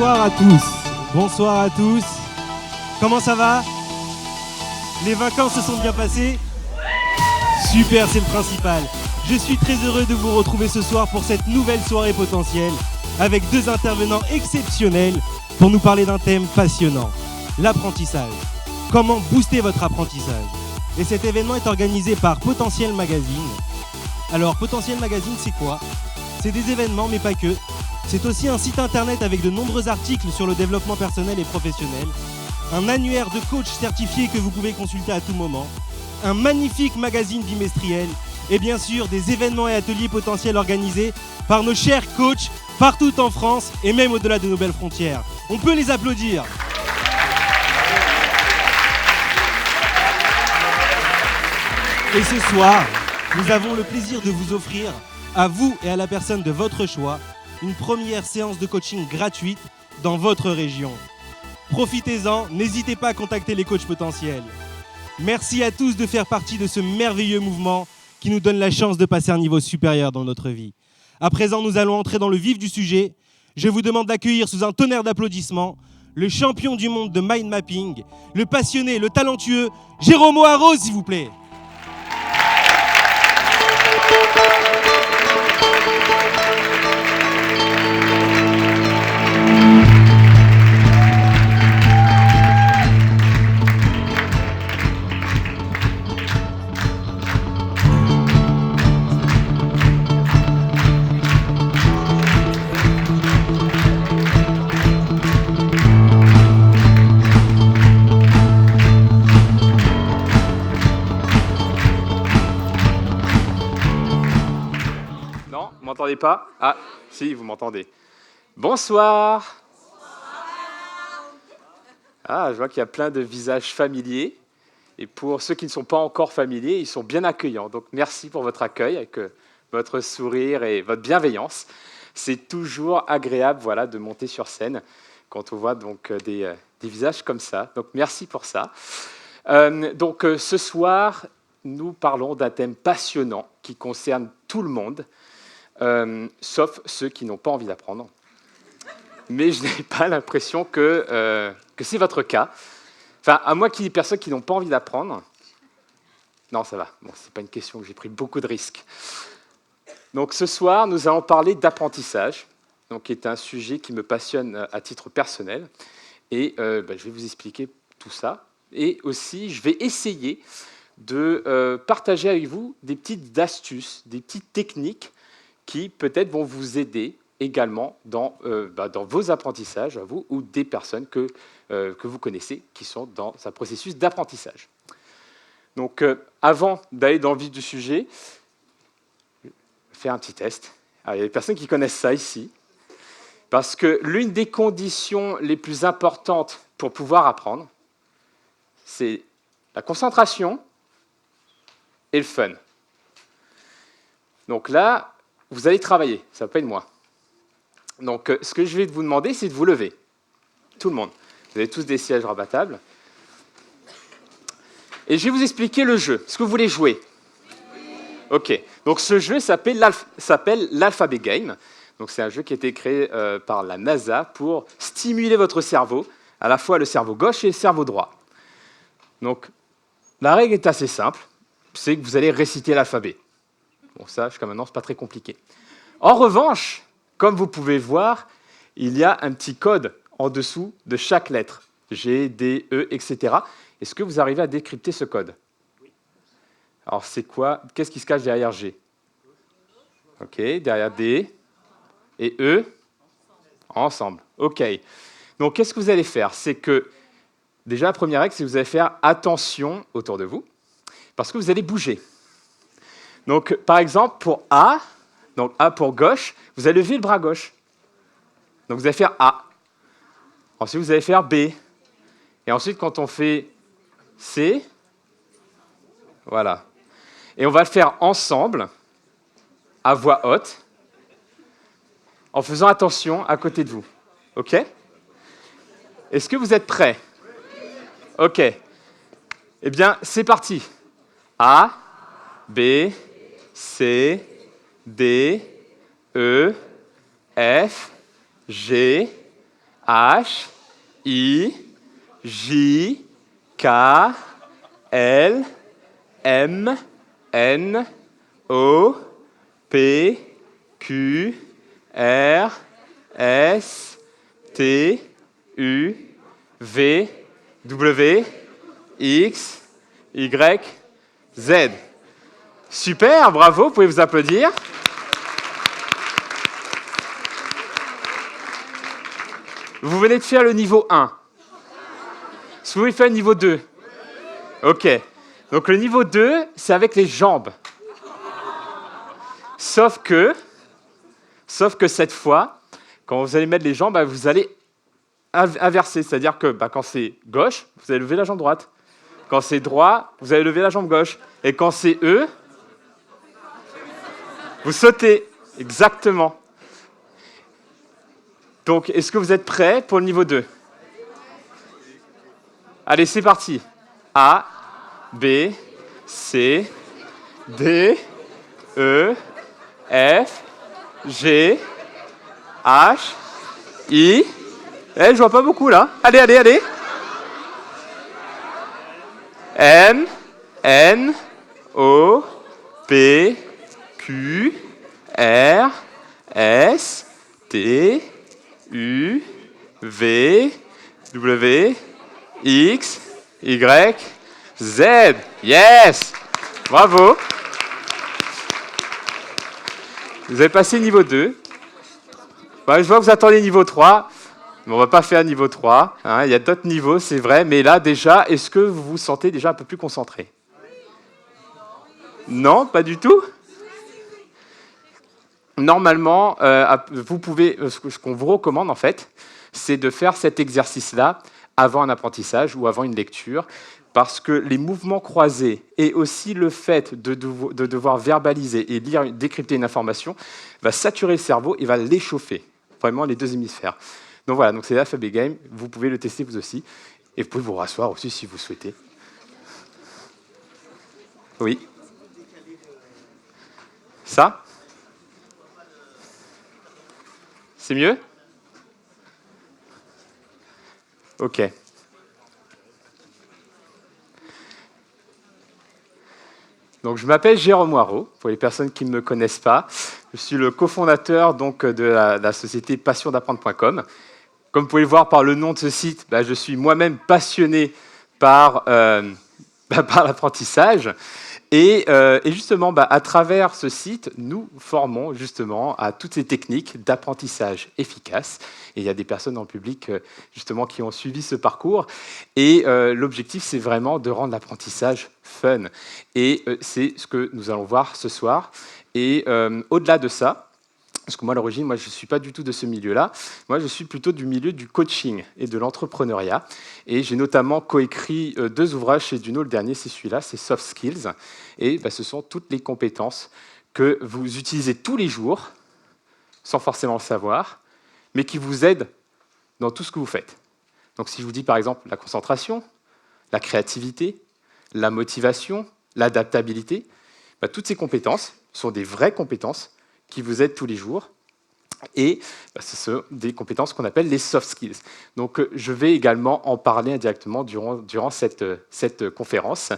Bonsoir à tous. Bonsoir à tous. Comment ça va? Les vacances se sont bien passées? Super, c'est le principal. Je suis très heureux de vous retrouver ce soir pour cette nouvelle soirée potentielle avec deux intervenants exceptionnels pour nous parler d'un thème passionnant, l'apprentissage. Comment booster votre apprentissage? Et cet événement est organisé par Potentiel Magazine. Alors, Potentiel Magazine, c'est quoi? C'est des événements, mais pas que. C'est aussi un site internet avec de nombreux articles sur le développement personnel et professionnel, un annuaire de coach certifié que vous pouvez consulter à tout moment, un magnifique magazine bimestriel et bien sûr des événements et ateliers potentiels organisés par nos chers coachs partout en France et même au-delà de nos belles frontières. On peut les applaudir. Et ce soir, nous avons le plaisir de vous offrir, à vous et à la personne de votre choix, une première séance de coaching gratuite dans votre région. Profitez-en, n'hésitez pas à contacter les coachs potentiels. Merci à tous de faire partie de ce merveilleux mouvement qui nous donne la chance de passer à un niveau supérieur dans notre vie. À présent, nous allons entrer dans le vif du sujet. Je vous demande d'accueillir sous un tonnerre d'applaudissements le champion du monde de mind mapping, le passionné, le talentueux Jérôme Haro, s'il vous plaît. Vous m'entendez pas? Ah, si, vous m'entendez. Bonsoir. Ah, je vois qu'il y a plein de visages familiers. Et pour ceux qui ne sont pas encore familiers, ils sont bien accueillants. Donc, merci pour votre accueil, avec votre sourire et votre bienveillance. C'est toujours agréable, voilà, de monter sur scène quand on voit donc des visages comme ça. Donc, merci pour ça. Ce soir, nous parlons d'un thème passionnant qui concerne tout le monde. Sauf ceux qui n'ont pas envie d'apprendre. Mais je n'ai pas l'impression que c'est votre cas. Enfin, à moi qui dis personnes qui n'ont pas envie d'apprendre. Non, ça va. Bon, c'est pas une question que j'ai pris beaucoup de risques. Donc ce soir, nous allons parler d'apprentissage, donc qui est un sujet qui me passionne à titre personnel. Et je vais vous expliquer tout ça. Et aussi, je vais essayer de partager avec vous des petites astuces, des petites techniques qui peut-être vont vous aider également dans vos apprentissages, à vous, ou des personnes que vous connaissez qui sont dans un processus d'apprentissage. Donc, avant d'aller dans le vif du sujet, je vais faire un petit test. Alors, il y a des personnes qui connaissent ça ici, parce que l'une des conditions les plus importantes pour pouvoir apprendre, c'est la concentration et le fun. Donc là, vous allez travailler, ça ne va pas être moi. Donc, ce que je vais vous demander, c'est de vous lever. Tout le monde. Vous avez tous des sièges rabattables. Et je vais vous expliquer le jeu. Est-ce que vous voulez jouer? OK. Donc, ce jeu s'appelle l'Alphabet Game. Donc, c'est un jeu qui a été créé par la NASA pour stimuler votre cerveau, à la fois le cerveau gauche et le cerveau droit. Donc, la règle est assez simple. C'est que vous allez réciter l'alphabet. Bon, ça, jusqu'à maintenant, ce n'est pas très compliqué. En revanche, comme vous pouvez voir, il y a un petit code en dessous de chaque lettre. G, D, E, etc. Est-ce que vous arrivez à décrypter ce code? Oui. Alors, c'est quoi? Qu'est-ce qui se cache derrière G? OK, derrière D et E? Ensemble. OK. Donc, qu'est-ce que vous allez faire? C'est que, déjà, la première règle, c'est que vous allez faire attention autour de vous, parce que vous allez bouger. Donc, par exemple, pour A, donc A pour gauche, vous allez lever le bras gauche. Donc, vous allez faire A. Ensuite, vous allez faire B. Et ensuite, quand on fait C, voilà. Et on va le faire ensemble, à voix haute, en faisant attention à côté de vous. OK? Est-ce que vous êtes prêts? OK. Eh bien, c'est parti. A, B, C, D, E, F, G, H, I, J, K, L, M, N, O, P, Q, R, S, T, U, V, W, X, Y, Z. Super, bravo, vous pouvez vous applaudir. Vous venez de faire le niveau 1. Est-ce que vous voulez faire le niveau 2? Ok. Donc le niveau 2, c'est avec les jambes. Sauf que cette fois, quand vous allez mettre les jambes, vous allez inverser. C'est-à-dire que quand c'est gauche, vous allez lever la jambe droite. Quand c'est droit, vous allez lever la jambe gauche. Et quand c'est E, vous sautez. Exactement. Donc, est-ce que vous êtes prêts pour le niveau 2? Allez, c'est parti. A, B, C, D, E, F, G, H, I. Je vois pas beaucoup là. Allez, allez, allez. M, N, O, P, Q, R, S, T, U, V, W, X, Y, Z. Yes! Bravo! Vous avez passé niveau 2. Je vois que vous attendez niveau 3. Mais on ne va pas faire niveau 3. Il y a d'autres niveaux, c'est vrai. Mais là, déjà, est-ce que vous vous sentez déjà un peu plus concentré? Non, pas du tout? Normalement, vous pouvez, ce qu'on vous recommande, en fait, c'est de faire cet exercice-là avant un apprentissage ou avant une lecture, parce que les mouvements croisés et aussi le fait de devoir verbaliser et lire, décrypter une information va saturer le cerveau et va l'échauffer, vraiment les deux hémisphères. Donc voilà, donc c'est l'Alphabet Game, vous pouvez le tester vous aussi, et vous pouvez vous rasseoir aussi si vous souhaitez. Oui. Ça? C'est mieux? Ok. Donc, je m'appelle Jérôme Waro, pour les personnes qui ne me connaissent pas. Je suis le cofondateur donc, de la société passiondapprendre.com. Comme vous pouvez le voir par le nom de ce site, je suis moi-même passionné par l'apprentissage. Et justement, à travers ce site, nous formons justement à toutes ces techniques d'apprentissage efficaces. Et il y a des personnes dans le public justement qui ont suivi ce parcours. Et l'objectif, c'est vraiment de rendre l'apprentissage fun. Et c'est ce que nous allons voir ce soir. Et au-delà de ça, parce que moi, à l'origine, je ne suis pas du tout de ce milieu-là. Moi, je suis plutôt du milieu du coaching et de l'entrepreneuriat. Et j'ai notamment coécrit 2 ouvrages chez Duno. Le dernier, c'est celui-là, c'est Soft Skills. Et ce sont toutes les compétences que vous utilisez tous les jours, sans forcément le savoir, mais qui vous aident dans tout ce que vous faites. Donc, si je vous dis, par exemple, la concentration, la créativité, la motivation, l'adaptabilité, toutes ces compétences sont des vraies compétences qui vous aident tous les jours. Et ce sont des compétences qu'on appelle les soft skills. Donc, je vais également en parler indirectement durant cette conférence.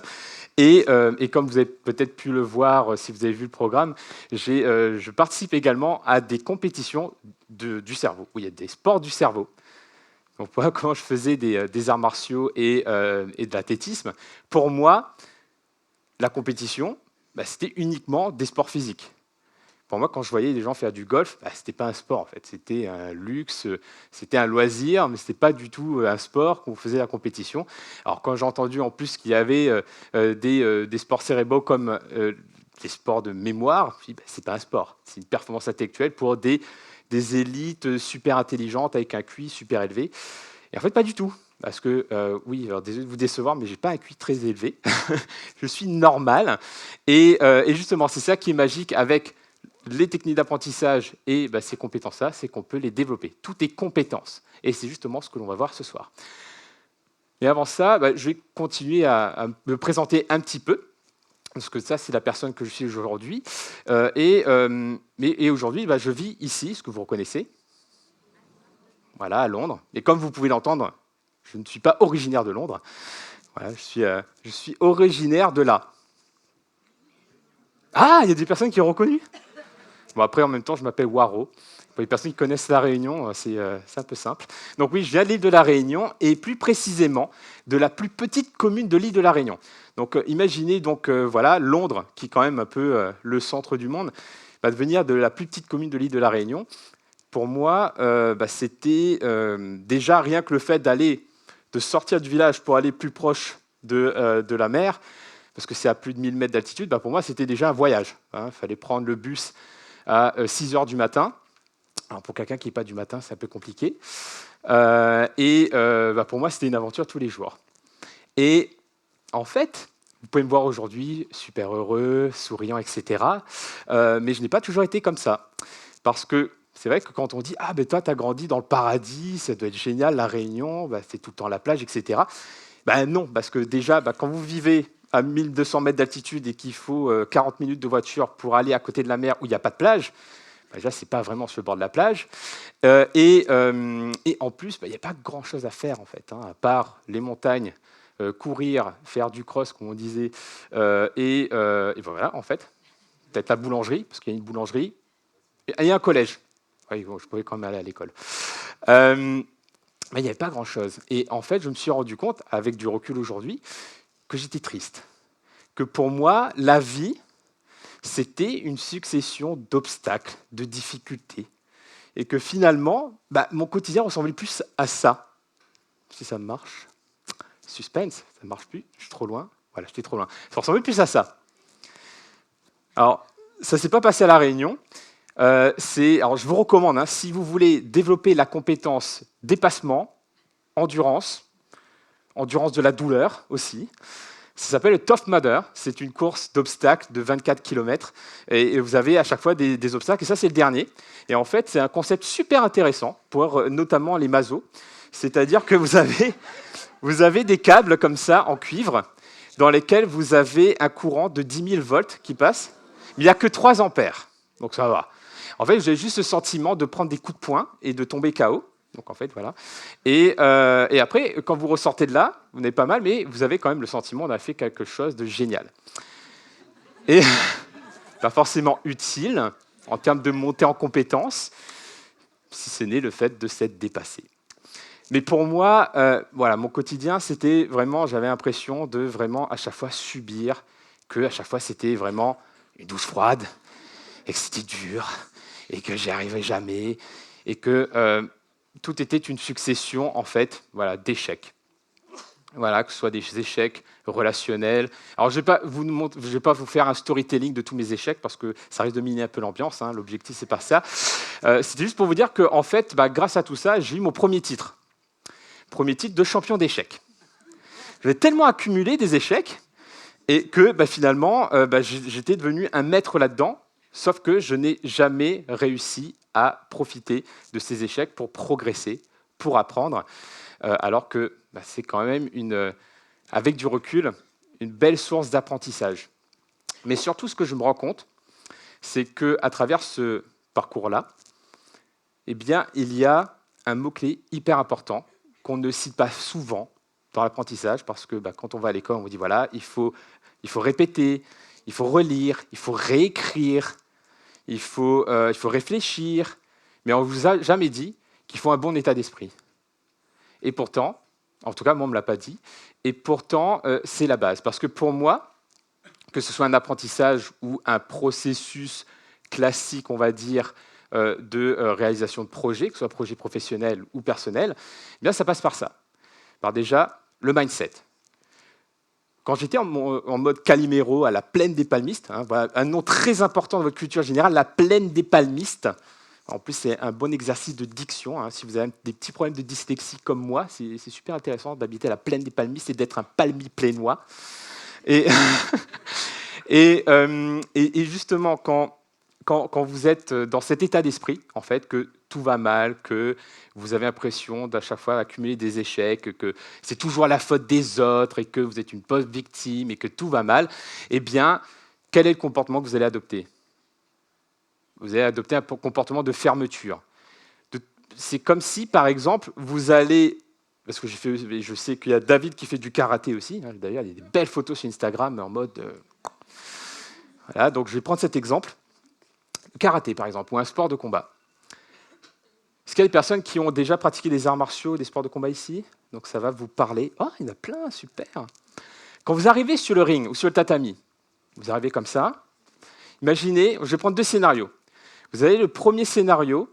Et comme vous avez peut-être pu le voir si vous avez vu le programme, je participe également à des compétitions du cerveau, où il y a des sports du cerveau. Donc, voilà comment je faisais des arts martiaux et de l'athlétisme. Pour moi, la compétition, c'était uniquement des sports physiques. Pour moi, quand je voyais des gens faire du golf, ce n'était pas un sport, en fait. C'était un luxe, c'était un loisir, mais ce n'était pas du tout un sport qu'on faisait la compétition. Alors, quand j'ai entendu en plus qu'il y avait des sports cérébraux comme des sports de mémoire, je me suis dit, ce n'est pas un sport, c'est une performance intellectuelle pour des élites super intelligentes avec un QI super élevé. Et en fait, pas du tout. Parce que, oui, alors désolé de vous décevoir, mais je n'ai pas un QI très élevé. Je suis normal. Et justement, c'est ça qui est magique avec les techniques d'apprentissage et ces compétences-là, c'est qu'on peut les développer. Tout est compétence. Et c'est justement ce que l'on va voir ce soir. Mais avant ça, je vais continuer à me présenter un petit peu, parce que ça, c'est la personne que je suis aujourd'hui. Et aujourd'hui, je vis ici, ce que vous reconnaissez. voilà, à Londres. Et comme vous pouvez l'entendre, je ne suis pas originaire de Londres. Voilà, je suis originaire de là. Ah, il y a des personnes qui ont reconnu. Bon, après, en même temps, je m'appelle Waro. Pour les personnes qui connaissent La Réunion, c'est un peu simple. Donc oui, je viens de l'île de La Réunion, et plus précisément de la plus petite commune de l'île de La Réunion. Donc imaginez donc voilà, Londres, qui est quand même un peu le centre du monde, va devenir de la plus petite commune de l'île de La Réunion. Pour moi, c'était déjà rien que le fait de sortir du village pour aller plus proche de la mer, parce que c'est à plus de 1000 mètres d'altitude, pour moi, c'était déjà un voyage. Il fallait prendre le bus à 6 heures du matin. Alors pour quelqu'un qui n'est pas du matin, c'est un peu compliqué. Pour moi, c'était une aventure tous les jours. Et en fait, vous pouvez me voir aujourd'hui super heureux, souriant, etc. Mais je n'ai pas toujours été comme ça. Parce que c'est vrai que quand on dit « Ah, ben toi, tu as grandi dans le paradis, ça doit être génial, la Réunion, c'est tout le temps la plage, etc. » Non, parce que déjà, quand vous vivez à 1200 mètres d'altitude et qu'il faut 40 minutes de voiture pour aller à côté de la mer où il n'y a pas de plage, déjà, ce n'est pas vraiment sur le bord de la plage. Et en plus, il n'y a pas grand-chose à faire, en fait, à part les montagnes, courir, faire du cross, comme on disait, et voilà, en fait. Peut-être la boulangerie, parce qu'il y a une boulangerie, et il y a un collège. Oui, bon, je pouvais quand même aller à l'école. Mais il n'y avait pas grand-chose. Et en fait, je me suis rendu compte, avec du recul aujourd'hui, que j'étais triste. Que pour moi, la vie, c'était une succession d'obstacles, de difficultés. Et que finalement, mon quotidien ressemblait plus à ça. Si ça marche. Suspense, ça ne marche plus, je suis trop loin. Voilà, j'étais trop loin. Ça ressemblait plus à ça. Alors, ça ne s'est pas passé à La Réunion. Alors, je vous recommande, si vous voulez développer la compétence dépassement, endurance de la douleur aussi, ça s'appelle le Tough Mudder. C'est une course d'obstacles de 24 km. Et vous avez à chaque fois des obstacles. Et ça, c'est le dernier. Et en fait, c'est un concept super intéressant pour notamment les masos. C'est-à-dire que vous avez des câbles comme ça, en cuivre, dans lesquels vous avez un courant de 10 000 volts qui passe. Mais il n'y a que 3 ampères. Donc ça va. En fait, vous avez juste le sentiment de prendre des coups de poing et de tomber KO. Donc en fait, voilà. Et après, quand vous ressortez de là, vous n'êtes pas mal, mais vous avez quand même le sentiment d'avoir fait quelque chose de génial. Et pas forcément utile en termes de montée en compétences, si ce n'est le fait de s'être dépassé. Mais pour moi, voilà, mon quotidien, c'était vraiment, j'avais l'impression de vraiment à chaque fois subir, que à chaque fois c'était vraiment une douche froide, et que c'était dur, et que j'y arriverais jamais, et que tout était une succession, en fait, voilà, d'échecs. Voilà, que ce soit des échecs relationnels. Alors, je ne vais pas vous faire un storytelling de tous mes échecs, parce que ça risque de miner un peu l'ambiance, l'objectif, c'est pas ça. C'était juste pour vous dire que, en fait, grâce à tout ça, j'ai eu mon premier titre de champion d'échecs. J'avais tellement accumulé des échecs, et que finalement, j'étais devenu un maître là-dedans, sauf que je n'ai jamais réussi à profiter de ces échecs pour progresser, pour apprendre, alors que c'est quand même, avec du recul, une belle source d'apprentissage. Mais surtout, ce que je me rends compte, c'est qu'à travers ce parcours-là, eh bien, il y a un mot-clé hyper important qu'on ne cite pas souvent dans l'apprentissage, parce que quand on va à l'école, on vous dit, voilà, il faut répéter, il faut relire, il faut réécrire, il faut réfléchir, mais on ne vous a jamais dit qu'il faut un bon état d'esprit. Et pourtant, en tout cas, moi, on ne me l'a pas dit, et pourtant, c'est la base. Parce que pour moi, que ce soit un apprentissage ou un processus classique, on va dire, de réalisation de projet, que ce soit projet professionnel ou personnel, eh bien, ça passe par ça. Par déjà, le mindset. Quand j'étais en mode Calimero à la plaine des palmistes, voilà, un nom très important dans votre culture générale, la plaine des palmistes. En plus, c'est un bon exercice de diction. Si vous avez des petits problèmes de dyslexie comme moi, c'est super intéressant d'habiter à la plaine des palmistes et d'être un palmi-plainois. Et justement, quand vous êtes dans cet état d'esprit, en fait, que tout va mal, que vous avez l'impression d'à chaque fois accumuler des échecs, que c'est toujours la faute des autres et que vous êtes une pauvre victime et que tout va mal, eh bien, quel est le comportement que vous allez adopter ? Vous allez adopter un comportement de fermeture. c'est comme si, par exemple, vous allez... Parce que je sais qu'il y a David qui fait du karaté aussi. Hein, d'ailleurs, il y a des belles photos sur Instagram en mode... Voilà, donc je vais prendre cet exemple. Le karaté, par exemple, ou un sport de combat. Est-ce qu'il y a des personnes qui ont déjà pratiqué des arts martiaux, des sports de combat ici? Donc ça va vous parler. Oh, il y en a plein, super. Quand vous arrivez sur le ring ou sur le tatami, vous arrivez comme ça. Imaginez, je vais prendre 2 scénarios. Vous avez le premier scénario,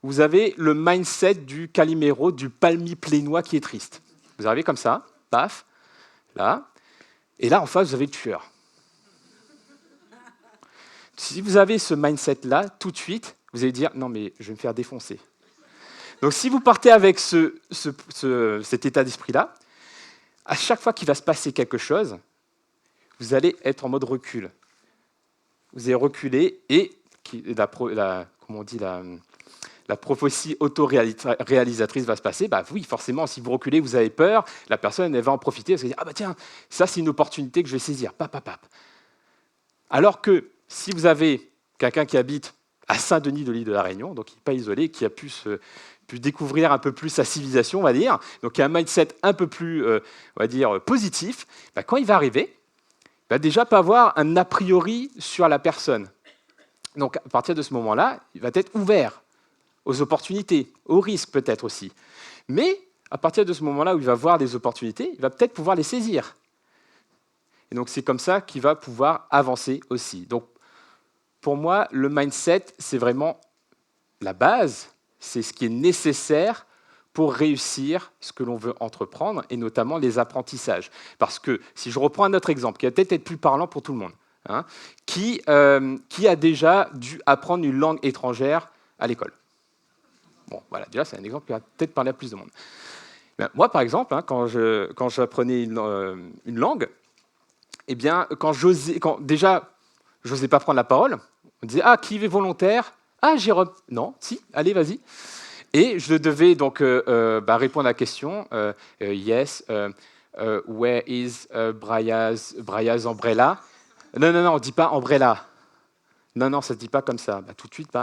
vous avez le mindset du Calimero, du palmier plénois qui est triste. Vous arrivez comme ça, paf, là. Et là, en face, vous avez le tueur. Si vous avez ce mindset-là, tout de suite, vous allez dire « Non, mais je vais me faire défoncer ». Donc, si vous partez avec cet état d'esprit-là, à chaque fois qu'il va se passer quelque chose, vous allez être en mode recul. Vous allez reculer et comment on dit, la prophétie auto-réalisatrice va se passer. Bah oui, forcément, si vous reculez, vous avez peur, la personne elle va en profiter, elle va se dire « Ah bah tiens, ça c'est une opportunité que je vais saisir. » Alors que si vous avez quelqu'un qui habite à Saint-Denis de l'île de la Réunion, donc qui n'est pas isolé, qui a pu découvrir un peu plus sa civilisation, on va dire, donc qui a un mindset un peu plus, on va dire, positif, bah, quand il va arriver, il va déjà pas avoir un a priori sur la personne. Donc à partir de ce moment-là, il va être ouvert aux opportunités, aux risques peut-être aussi. Mais à partir de ce moment-là où il va voir des opportunités, il va peut-être pouvoir les saisir. Et donc c'est comme ça qu'il va pouvoir avancer aussi. Donc pour moi, le mindset, c'est vraiment la base, c'est ce qui est nécessaire pour réussir ce que l'on veut entreprendre, et notamment les apprentissages. Parce que, si je reprends un autre exemple, qui va peut-être être plus parlant pour tout le monde, hein, qui a déjà dû apprendre une langue étrangère à l'école? Bon, voilà, déjà, c'est un exemple qui va peut-être parler à plus de monde. Ben, moi, par exemple, hein, quand j'apprenais une langue, eh bien, déjà, je n'osais pas prendre la parole. On disait « Ah, qui est volontaire? Ah, Jérôme. Non, si, allez, vas-y. » Et je devais donc répondre à la question « Yes, where is Bria's umbrella ?» Non, on ne dit pas « umbrella ». Non, ça ne se dit pas comme ça. Bah, tout de suite,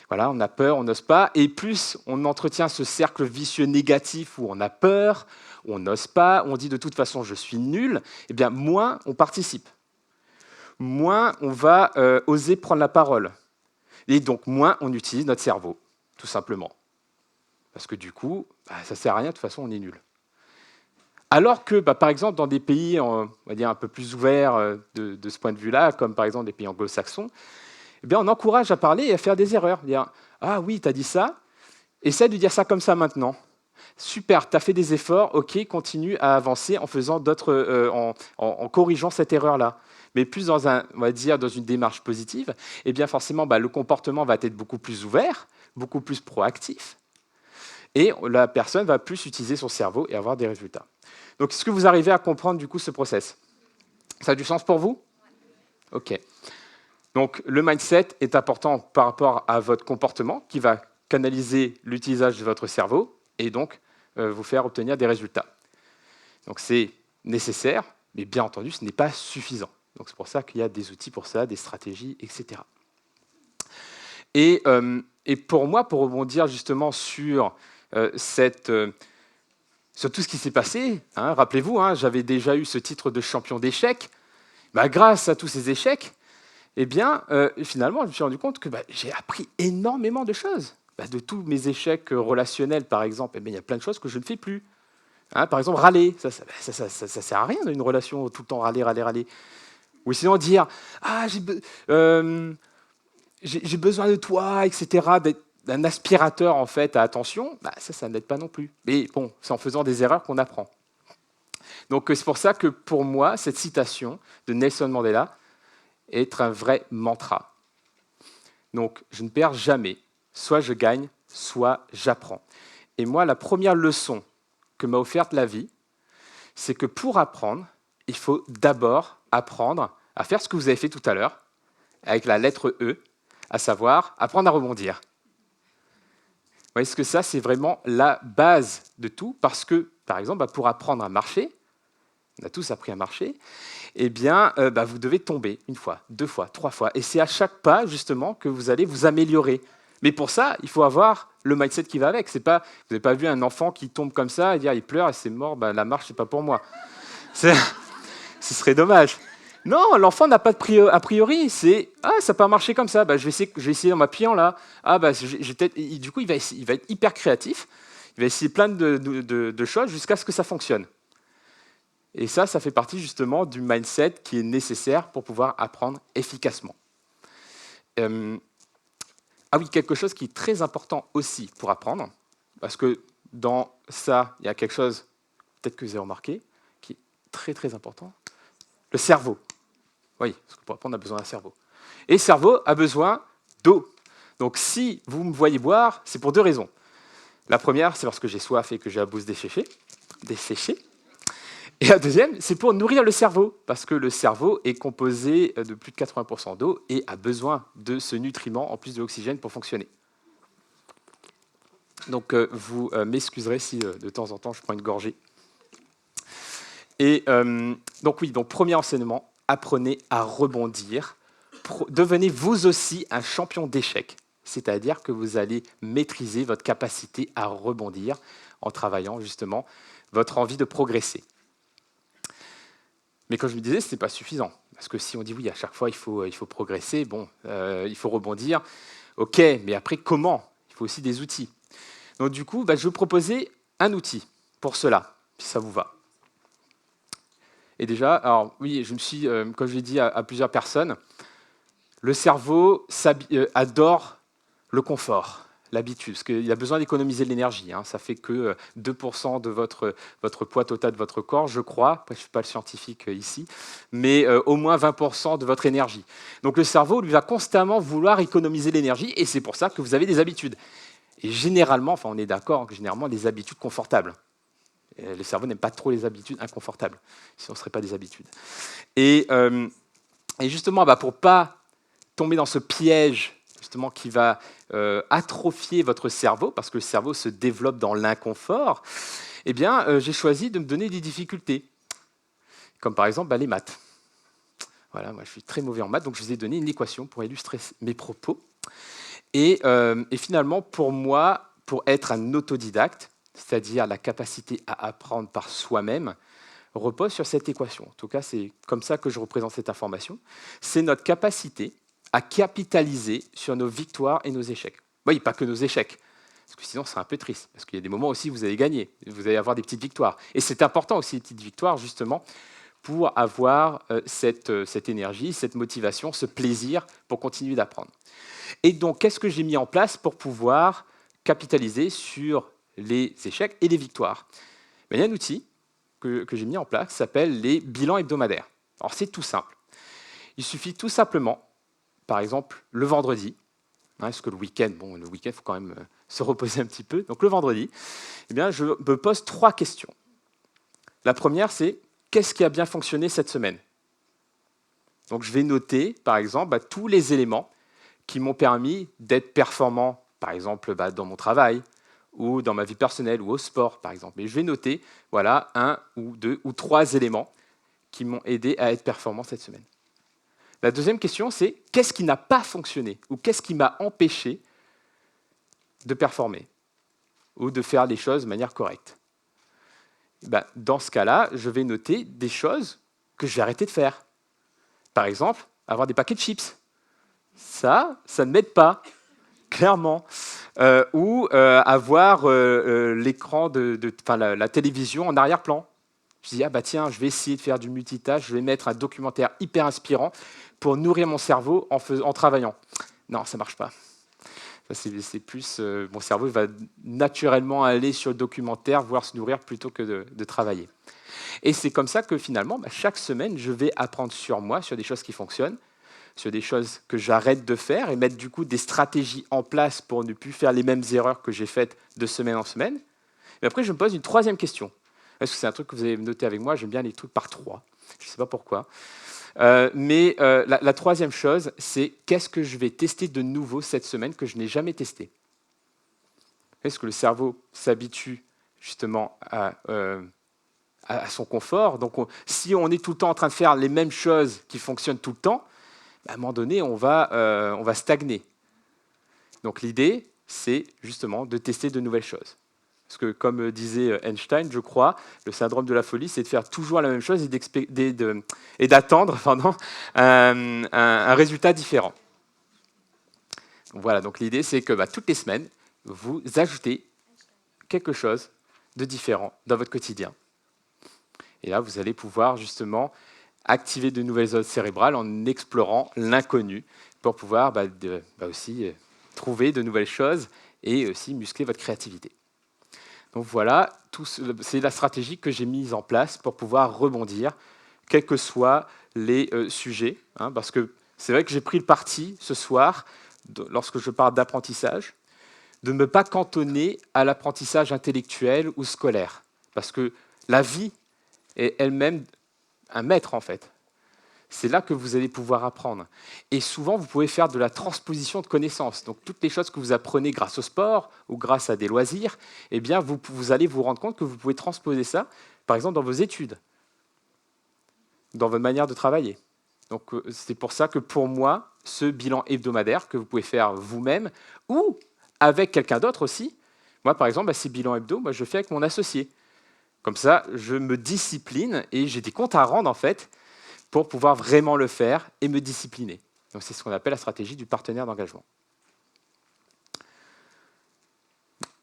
voilà, on a peur, on n'ose pas. Et plus on entretient ce cercle vicieux négatif où on a peur, on n'ose pas, on dit de toute façon « je suis nul », eh bien, moins on participe. Moins on va oser prendre la parole. Et donc, moins on utilise notre cerveau, tout simplement. Parce que du coup, ça ne sert à rien, de toute façon, on est nul. Alors que, par exemple, dans des pays on va dire, un peu plus ouverts de ce point de vue-là, comme par exemple des pays anglo-saxons, eh bien, on encourage à parler et à faire des erreurs. Dire « Ah oui, tu as dit ça, essaie de dire ça comme ça maintenant. Super, tu as fait des efforts, ok, continue à avancer en faisant en corrigeant cette erreur-là. » Mais plus on va dire, dans une démarche positive, eh bien forcément, le comportement va être beaucoup plus ouvert, beaucoup plus proactif, et la personne va plus utiliser son cerveau et avoir des résultats. Donc, est-ce que vous arrivez à comprendre du coup ce process? Ça a du sens pour vous? Ok. Donc, le mindset est important par rapport à votre comportement, qui va canaliser l'utilisation de votre cerveau, et donc vous faire obtenir des résultats. Donc, c'est nécessaire, mais bien entendu, ce n'est pas suffisant. Donc c'est pour ça qu'il y a des outils pour ça, des stratégies, etc. Et pour moi, pour rebondir justement sur tout ce qui s'est passé, hein, rappelez-vous, hein, j'avais déjà eu ce titre de champion d'échecs. Grâce à tous ces échecs, eh bien, finalement, je me suis rendu compte que j'ai appris énormément de choses. De tous mes échecs relationnels, par exemple, il y a plein de choses que je ne fais plus. Hein, par exemple, râler, ça sert à rien dans une relation, tout le temps râler. Ou sinon dire « Ah, j'ai besoin de toi, etc. » d'un aspirateur en fait, à attention, ça n'aide pas non plus. Mais bon, c'est en faisant des erreurs qu'on apprend. Donc c'est pour ça que pour moi, cette citation de Nelson Mandela est un vrai mantra. Donc je ne perds jamais, soit je gagne, soit j'apprends. Et moi, la première leçon que m'a offerte la vie, c'est que pour apprendre, il faut d'abord apprendre à faire ce que vous avez fait tout à l'heure, avec la lettre E, à savoir apprendre à rebondir. Vous voyez, ce que ça, c'est vraiment la base de tout, parce que, par exemple, pour apprendre à marcher, on a tous appris à marcher, eh bien, vous devez tomber 1 fois, 2 fois, 3 fois. Et c'est à chaque pas, justement, que vous allez vous améliorer. Mais pour ça, il faut avoir le mindset qui va avec. C'est pas, vous n'avez pas vu un enfant qui tombe comme ça et dire il pleure et c'est mort, ben, la marche, c'est pas pour moi. Ce serait dommage. Non, l'enfant n'a pas de a priori. C'est ça peut marcher comme ça. Bah, je vais essayer en m'appuyant là. Du coup, il va être hyper créatif. Il va essayer plein de choses jusqu'à ce que ça fonctionne. Et ça fait partie justement du mindset qui est nécessaire pour pouvoir apprendre efficacement. Ah oui, quelque chose qui est très important aussi pour apprendre, parce que dans ça, il y a quelque chose, peut-être que vous avez remarqué, qui est très très important, le cerveau. Oui, parce que pour apprendre, on a besoin d'un cerveau. Et le cerveau a besoin d'eau. Donc si vous me voyez boire, c'est pour deux raisons. La première, c'est parce que j'ai soif et que j'ai la bouche desséchée. Et la deuxième, c'est pour nourrir le cerveau, parce que le cerveau est composé de plus de 80% d'eau et a besoin de ce nutriment, en plus de l'oxygène, pour fonctionner. Donc, vous m'excuserez si de temps en temps, je prends une gorgée. Et donc premier enseignement, apprenez à rebondir. Devenez vous aussi un champion d'échecs, c'est-à-dire que vous allez maîtriser votre capacité à rebondir en travaillant justement votre envie de progresser. Mais comme je me disais, ce n'est pas suffisant. Parce que si on dit oui, à chaque fois, il faut progresser, il faut rebondir. OK, mais après, comment? Il faut aussi des outils. Donc du coup, je vais vous proposer un outil pour cela, si ça vous va. Et déjà, alors oui, je me suis, comme je l'ai dit à plusieurs personnes, le cerveau adore le confort, l'habitude, parce qu'il a besoin d'économiser de l'énergie. Ça fait que 2% de votre poids total de votre corps, je crois, après je ne suis pas le scientifique ici, mais au moins 20% de votre énergie. Donc le cerveau, lui, va constamment vouloir économiser l'énergie, et c'est pour ça que vous avez des habitudes. Et généralement, on est d'accord que généralement, les habitudes confortables. Et le cerveau n'aime pas trop les habitudes inconfortables, sinon ce ne serait pas des habitudes. Et justement, pour ne pas tomber dans ce piège justement qui va atrophier votre cerveau, parce que le cerveau se développe dans l'inconfort, j'ai choisi de me donner des difficultés, comme par exemple les maths. Voilà, moi je suis très mauvais en maths, donc je vous ai donné une équation pour illustrer mes propos. Et finalement, pour moi, pour être un autodidacte, c'est-à-dire la capacité à apprendre par soi-même, repose sur cette équation. En tout cas, c'est comme ça que je représente cette information. C'est notre capacité à capitaliser sur nos victoires et nos échecs. Oui, pas que nos échecs, parce que sinon c'est un peu triste, parce qu'il y a des moments aussi où vous allez gagner, vous allez avoir des petites victoires. Et c'est important aussi, les petites victoires, justement, pour avoir cette énergie, cette motivation, ce plaisir pour continuer d'apprendre. Et donc, qu'est-ce que j'ai mis en place pour pouvoir capitaliser sur les échecs et les victoires? Il y a un outil que j'ai mis en place qui s'appelle les bilans hebdomadaires. Alors, c'est tout simple. Il suffit tout simplement, par exemple, le vendredi, parce que le week-end, il faut quand même se reposer un petit peu. Donc, le vendredi, je me pose 3 questions. La première, c'est qu'est-ce qui a bien fonctionné cette semaine? Donc, je vais noter, par exemple, tous les éléments qui m'ont permis d'être performant, par exemple, dans mon travail, ou dans ma vie personnelle, ou au sport, par exemple. Et je vais noter, 1 ou 2 ou 3 éléments qui m'ont aidé à être performant cette semaine. La deuxième question, c'est qu'est-ce qui n'a pas fonctionné, ou qu'est-ce qui m'a empêché de performer, ou de faire les choses de manière correcte. Dans ce cas-là, je vais noter des choses que je vais arrêter de faire. Par exemple, avoir des paquets de chips. Ça ne m'aide pas, clairement. Ou avoir l'écran la télévision en arrière-plan. Je dis, tiens, je vais essayer de faire du multitâche, je vais mettre un documentaire hyper inspirant pour nourrir mon cerveau en travaillant. Non, ça ne marche pas. C'est plus, mon cerveau va naturellement aller sur le documentaire, voire se nourrir plutôt que de travailler. Et c'est comme ça que finalement, chaque semaine, je vais apprendre sur moi, sur des choses qui fonctionnent, sur des choses que j'arrête de faire et mettre du coup des stratégies en place pour ne plus faire les mêmes erreurs que j'ai faites de semaine en semaine. Mais après, je me pose une troisième question. Parce que c'est un truc que vous avez noté avec moi, j'aime bien les trucs par 3. Je ne sais pas pourquoi. Mais la troisième chose, c'est qu'est-ce que je vais tester de nouveau cette semaine que je n'ai jamais testé? Est-ce que le cerveau s'habitue justement à son confort? Donc, si on est tout le temps en train de faire les mêmes choses qui fonctionnent tout le temps, à un moment donné, on va stagner. Donc l'idée, c'est justement de tester de nouvelles choses. Parce que comme disait Einstein, je crois, le syndrome de la folie, c'est de faire toujours la même chose et d'attendre un résultat différent. Voilà, donc l'idée, c'est que toutes les semaines, vous ajoutez quelque chose de différent dans votre quotidien. Et là, vous allez pouvoir justement activer de nouvelles zones cérébrales en explorant l'inconnu pour pouvoir aussi trouver de nouvelles choses et aussi muscler votre créativité. Donc voilà, c'est la stratégie que j'ai mise en place pour pouvoir rebondir, quels que soient les sujets. Parce que c'est vrai que j'ai pris le parti ce soir, lorsque je parle d'apprentissage, de ne pas cantonner à l'apprentissage intellectuel ou scolaire. Parce que la vie est elle-même un maître, en fait. C'est là que vous allez pouvoir apprendre. Et souvent, vous pouvez faire de la transposition de connaissances. Donc, toutes les choses que vous apprenez grâce au sport ou grâce à des loisirs, eh bien, vous allez vous rendre compte que vous pouvez transposer ça, par exemple, dans vos études, dans votre manière de travailler. Donc, c'est pour ça que, pour moi, ce bilan hebdomadaire que vous pouvez faire vous-même ou avec quelqu'un d'autre aussi, moi, par exemple, ces bilans hebdo, je le fais avec mon associé. Comme ça, je me discipline et j'ai des comptes à rendre, en fait, pour pouvoir vraiment le faire et me discipliner. Donc, c'est ce qu'on appelle la stratégie du partenaire d'engagement.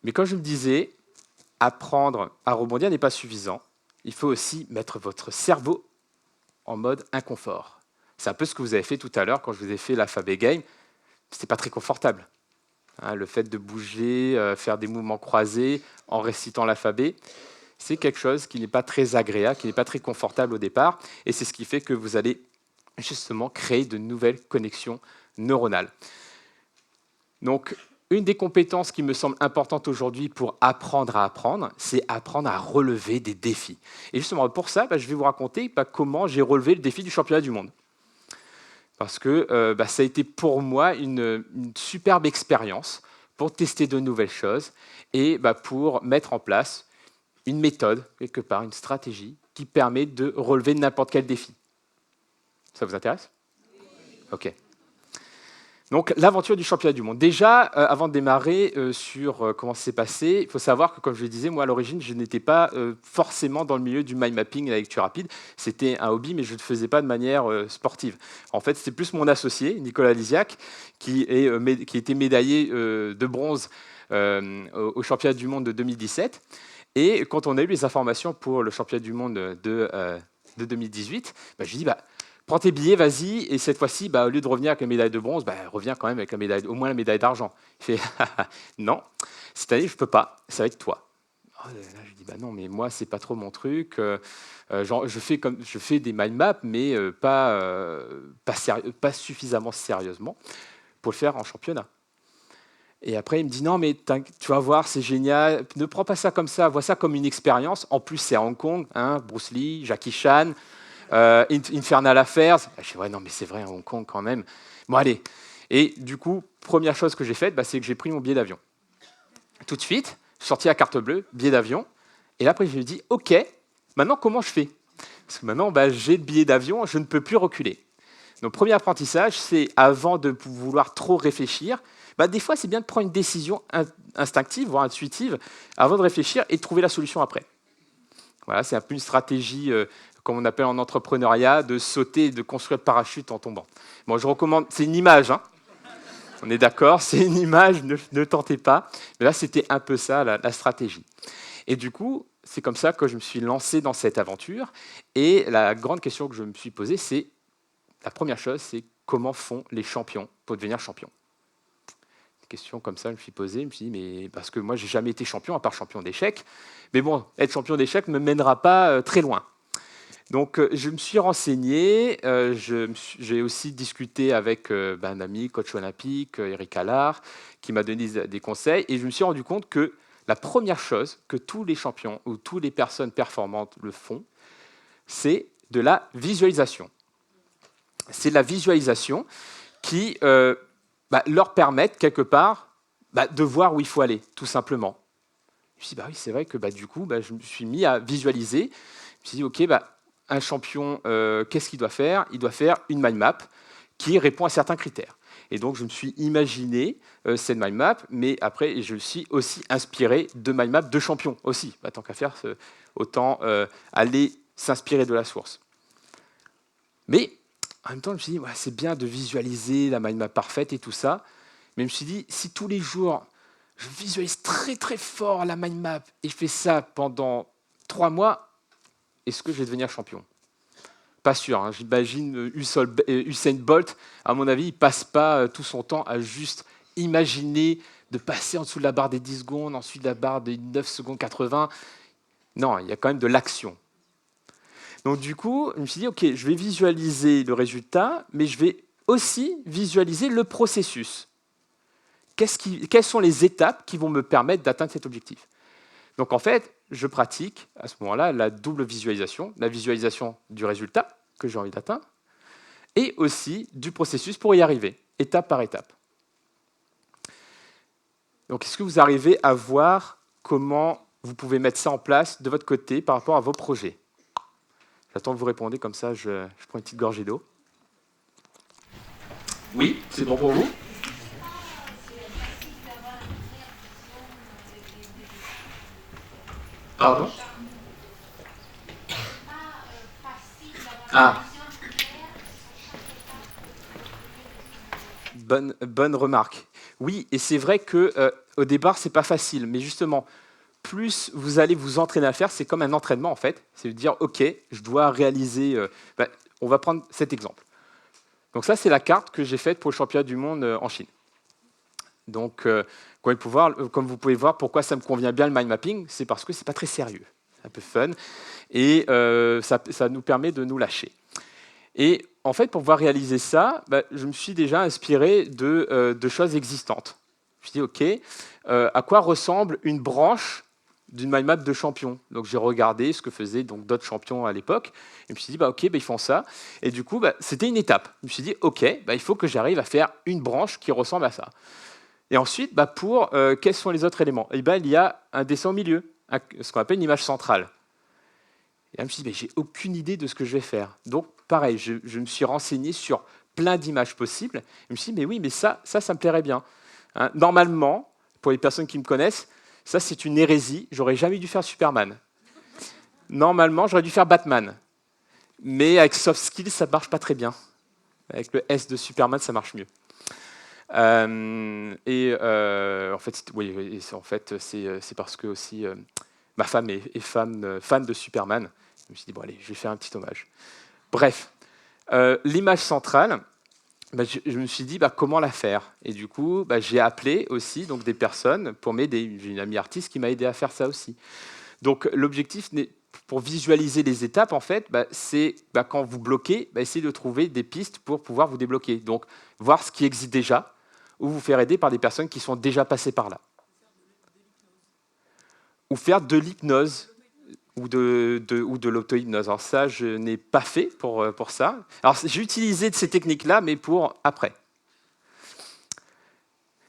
Mais comme je me disais, apprendre à rebondir n'est pas suffisant. Il faut aussi mettre votre cerveau en mode inconfort. C'est un peu ce que vous avez fait tout à l'heure quand je vous ai fait l'alphabet game. Ce n'était pas très confortable. Le fait de bouger, faire des mouvements croisés en récitant l'alphabet, c'est quelque chose qui n'est pas très agréable, qui n'est pas très confortable au départ, et c'est ce qui fait que vous allez justement créer de nouvelles connexions neuronales. Donc, une des compétences qui me semble importante aujourd'hui pour apprendre à apprendre, c'est apprendre à relever des défis. Et justement, pour ça, je vais vous raconter comment j'ai relevé le défi du championnat du monde. Parce que ça a été pour moi une superbe expérience pour tester de nouvelles choses et pour mettre en place une méthode, quelque part, une stratégie qui permet de relever n'importe quel défi. Ça vous intéresse ? Ok. Donc, l'aventure du championnat du monde. Déjà, avant de démarrer sur comment ça s'est passé, il faut savoir que, comme je le disais, moi, à l'origine, je n'étais pas forcément dans le milieu du mind mapping et la lecture rapide. C'était un hobby, mais je ne le faisais pas de manière sportive. En fait, c'était plus mon associé, Nicolas Lisiac, qui était médaillé de bronze au championnat du monde de 2017. Et quand on a eu les informations pour le championnat du monde de 2018, je lui ai dit, prends tes billets, vas-y, et cette fois-ci, au lieu de revenir avec la médaille de bronze, reviens quand même avec au moins la médaille d'argent. Il fait, non, cette année, je ne peux pas, c'est avec toi. Là, je dis, non, mais moi, ce n'est pas trop mon truc. Je fais des mind maps, mais pas suffisamment sérieusement pour le faire en championnat. Et après, il me dit, non, mais tu vas voir, c'est génial. Ne prends pas ça comme ça, vois ça comme une expérience. En plus, c'est à Hong Kong, Bruce Lee, Jackie Chan, Infernal Affairs. Je dis, ouais, non, mais c'est vrai, à Hong Kong quand même. Bon, allez. Et du coup, première chose que j'ai faite, c'est que j'ai pris mon billet d'avion. Tout de suite, je suis sorti la carte bleue, billet d'avion. Et là, après, je me dis, OK, maintenant, comment je fais ? Parce que maintenant, j'ai le billet d'avion, je ne peux plus reculer. Donc, premier apprentissage, c'est avant de vouloir trop réfléchir, des fois, c'est bien de prendre une décision instinctive, voire intuitive, avant de réfléchir et de trouver la solution après. Voilà, c'est un peu une stratégie, comme on appelle en entrepreneuriat, de sauter et de construire le parachute en tombant. Bon, je recommande, c'est une image, on est d'accord, c'est une image, ne tentez pas. Mais là, c'était un peu ça, la stratégie. Et du coup, c'est comme ça que je me suis lancé dans cette aventure. Et la grande question que je me suis posée, la première chose, c'est comment font les champions pour devenir champions ? Question comme ça, je me suis posé, je me suis dit, mais parce que moi, j'ai jamais été champion, à part champion d'échecs. Mais bon, être champion d'échecs ne me mènera pas très loin. Donc, je me suis renseigné, j'ai aussi discuté avec un ami, coach olympique, Eric Allard, qui m'a donné des conseils, et je me suis rendu compte que la première chose que tous les champions ou toutes les personnes performantes le font, c'est de la visualisation. C'est la visualisation qui leur permettent quelque part de voir où il faut aller, tout simplement. Je me suis dit, oui, c'est vrai que du coup, je me suis mis à visualiser. Je me suis dit, OK, un champion, qu'est-ce qu'il doit faire ? Il doit faire une mind map qui répond à certains critères. Et donc, je me suis imaginé cette mind map, mais après, je me suis aussi inspiré de mind map de champions aussi. Bah, tant qu'à faire, autant aller s'inspirer de la source. Mais en même temps, je me suis dit, ouais, c'est bien de visualiser la mind map parfaite et tout ça. Mais je me suis dit, si tous les jours, je visualise très très fort la mind map et je fais ça pendant 3 mois, est-ce que je vais devenir champion? Pas sûr, hein. J'imagine Usain Bolt, à mon avis, il ne passe pas tout son temps à juste imaginer de passer en dessous de la barre des 10 secondes, ensuite de la barre des 9 secondes 80. Non, il y a quand même de l'action. Donc du coup, je me suis dit, OK, je vais visualiser le résultat, mais je vais aussi visualiser le processus. Quelles sont les étapes qui vont me permettre d'atteindre cet objectif? Donc en fait, je pratique à ce moment-là la double visualisation, la visualisation du résultat que j'ai envie d'atteindre, et aussi du processus pour y arriver, étape par étape. Donc est-ce que vous arrivez à voir comment vous pouvez mettre ça en place de votre côté par rapport à vos projets? J'attends que vous répondiez, comme ça je prends une petite gorgée d'eau. Oui, c'est bon pour vous? Pardon? Ah, bonne remarque. Oui, et c'est vrai que au départ, c'est pas facile, mais justement, plus vous allez vous entraîner à le faire, c'est comme un entraînement en fait. C'est de dire, OK, je dois réaliser. On va prendre cet exemple. Donc ça, c'est la carte que j'ai faite pour le championnat du monde en Chine. Donc, comme vous pouvez voir, pourquoi ça me convient bien le mind mapping, c'est parce que c'est pas très sérieux, c'est un peu fun, et ça nous permet de nous lâcher. Et en fait, pour pouvoir réaliser ça, je me suis déjà inspiré de choses existantes. Je me suis dit, OK, à quoi ressemble une branche d'une mind map de champion? Donc j'ai regardé ce que faisaient donc d'autres champions à l'époque, et je me suis dit, OK, ils font ça. Et du coup, c'était une étape. Je me suis dit, OK, il faut que j'arrive à faire une branche qui ressemble à ça. Et ensuite, quels sont les autres éléments? Il y a un dessin au milieu, ce qu'on appelle une image centrale. Et là, je me suis dit, j'ai aucune idée de ce que je vais faire. Donc, pareil, je me suis renseigné sur plein d'images possibles. Et je me suis dit, mais oui, mais ça me plairait bien. Hein, normalement, pour les personnes qui me connaissent, ça, c'est une hérésie. J'aurais jamais dû faire Superman. Normalement, j'aurais dû faire Batman. Mais avec soft skills, ça ne marche pas très bien. Avec le S de Superman, ça marche mieux. En fait, c'est parce que aussi ma femme est fan de Superman. Je me suis dit, bon allez, je vais faire un petit hommage. Bref, l'image centrale, je me suis dit, comment la faire? Et du coup, j'ai appelé aussi donc, des personnes pour m'aider. J'ai une amie artiste qui m'a aidé à faire ça aussi. Donc l'objectif, pour visualiser les étapes, en fait, c'est quand vous bloquez, essayez de trouver des pistes pour pouvoir vous débloquer. Donc, voir ce qui existe déjà, ou vous faire aider par des personnes qui sont déjà passées par là. Ou faire de l'hypnose ou de l'auto-hypnose. Alors ça, je n'ai pas fait pour ça. Alors j'ai utilisé ces techniques-là, mais pour après.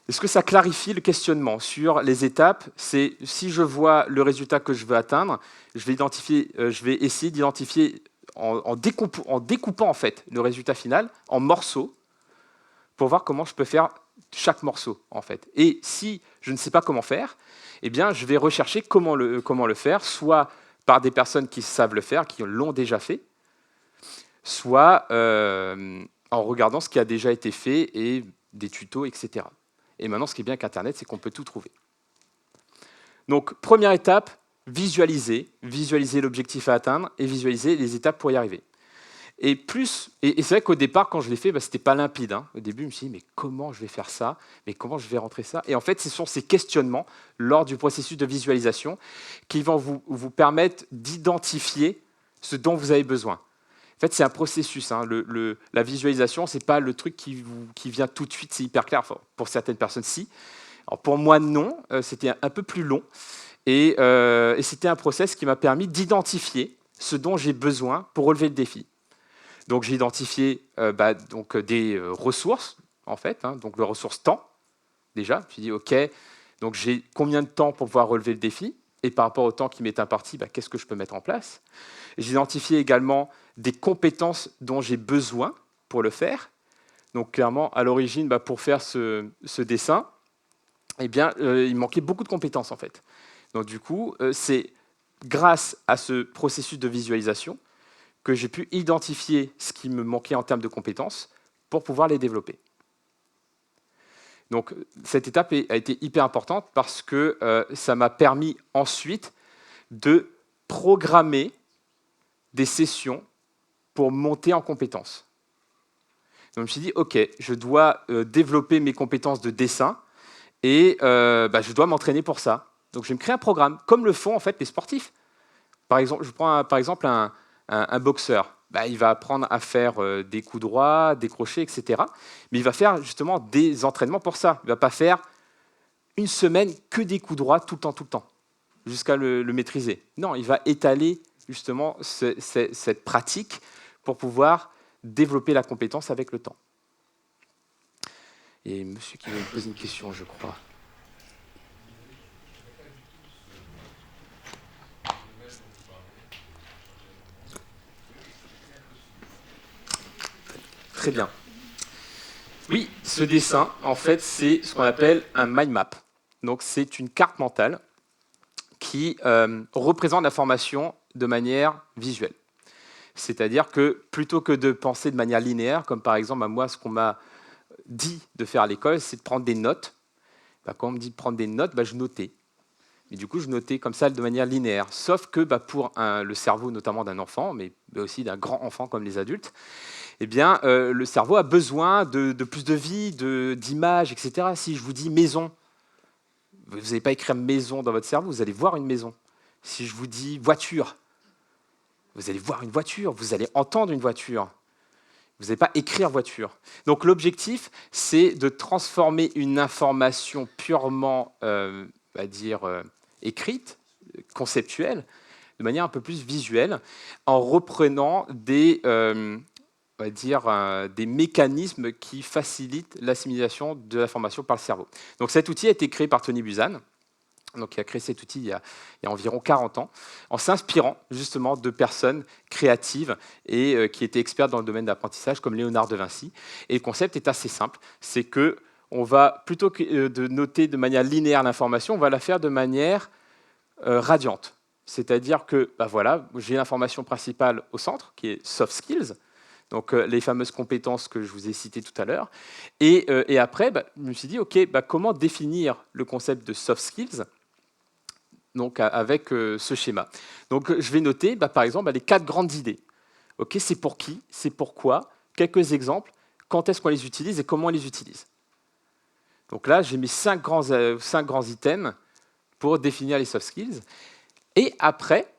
Est-ce que ça clarifie le questionnement sur les étapes? C'est si je vois le résultat que je veux atteindre, je vais essayer d'identifier en découpant en fait le résultat final en morceaux pour voir comment je peux faire chaque morceau en fait. Et si je ne sais pas comment faire, eh bien je vais rechercher comment le faire, soit par des personnes qui savent le faire, qui l'ont déjà fait, soit en regardant ce qui a déjà été fait et des tutos, etc. Et maintenant, ce qui est bien avec Internet, c'est qu'on peut tout trouver. Donc, première étape, visualiser l'objectif à atteindre et visualiser les étapes pour y arriver. Et c'est vrai qu'au départ, quand je l'ai fait, ce n'était pas limpide. Hein. Au début, je me suis dit, mais comment je vais faire ça? Mais comment je vais rentrer ça? Et en fait, ce sont ces questionnements lors du processus de visualisation qui vont vous permettre d'identifier ce dont vous avez besoin. En fait, c'est un processus. Hein. La visualisation, ce n'est pas le truc qui vient tout de suite, c'est hyper clair. Enfin, pour certaines personnes, si. Alors, pour moi, non. C'était un peu plus long. Et c'était un process qui m'a permis d'identifier ce dont j'ai besoin pour relever le défi. Donc j'ai identifié des ressources, en fait, hein, donc les ressources temps, déjà. Je me suis dit, OK, donc j'ai combien de temps pour pouvoir relever le défi? Et par rapport au temps qui m'est imparti, qu'est-ce que je peux mettre en place? J'ai identifié également des compétences dont j'ai besoin pour le faire. Donc clairement, à l'origine, pour faire ce dessin, eh bien, il manquait beaucoup de compétences en fait. Donc du coup, c'est grâce à ce processus de visualisation que j'ai pu identifier ce qui me manquait en termes de compétences pour pouvoir les développer. Donc cette étape a été hyper importante parce que ça m'a permis ensuite de programmer des sessions pour monter en compétences. Donc je me suis dit, OK, je dois développer mes compétences de dessin et je dois m'entraîner pour ça. Donc je vais me créer un programme, comme le font en fait les sportifs. Par exemple, je prends par exemple un boxeur. Il va apprendre à faire des coups droits, des crochets, etc. Mais il va faire justement des entraînements pour ça. Il ne va pas faire une semaine que des coups droits tout le temps, jusqu'à le maîtriser. Non, il va étaler justement cette pratique pour pouvoir développer la compétence avec le temps. Et monsieur qui veut me poser une question, je crois. Très bien. Oui, ce dessin, en fait, c'est ce qu'on appelle un mind map. Donc, c'est une carte mentale qui représente l'information de manière visuelle. C'est-à-dire que plutôt que de penser de manière linéaire, comme par exemple, moi, ce qu'on m'a dit de faire à l'école, c'est de prendre des notes. Quand on me dit de prendre des notes, je notais. Et du coup, je notais comme ça de manière linéaire. Sauf que pour le cerveau, notamment d'un enfant, mais aussi d'un grand enfant comme les adultes, eh bien, le cerveau a besoin de plus de vie, d'images, etc. Si je vous dis maison, vous n'allez pas écrire maison dans votre cerveau, vous allez voir une maison. Si je vous dis voiture, vous allez voir une voiture, vous allez entendre une voiture. Vous n'allez pas écrire voiture. Donc l'objectif, c'est de transformer une information purement, écrite, conceptuelle, de manière un peu plus visuelle, en reprenant des mécanismes qui facilitent l'assimilation de l'information par le cerveau. Donc cet outil a été créé par Tony Buzan, qui a créé cet outil il y a environ 40 ans, en s'inspirant justement de personnes créatives et qui étaient expertes dans le domaine d'apprentissage, comme Léonard de Vinci. Et le concept est assez simple, c'est que on va, plutôt que de noter de manière linéaire l'information, on va la faire de manière radiante. C'est-à-dire que j'ai l'information principale au centre, qui est soft skills, donc les fameuses compétences que je vous ai citées tout à l'heure. Et après, je me suis dit, OK, comment définir le concept de soft skills avec ce schéma. Donc je vais noter, par exemple, les 4 grandes idées. OK, c'est pour qui, c'est pourquoi, quelques exemples, quand est-ce qu'on les utilise et comment on les utilise. Donc là, j'ai mis 5 grands items pour définir les soft skills. Et après,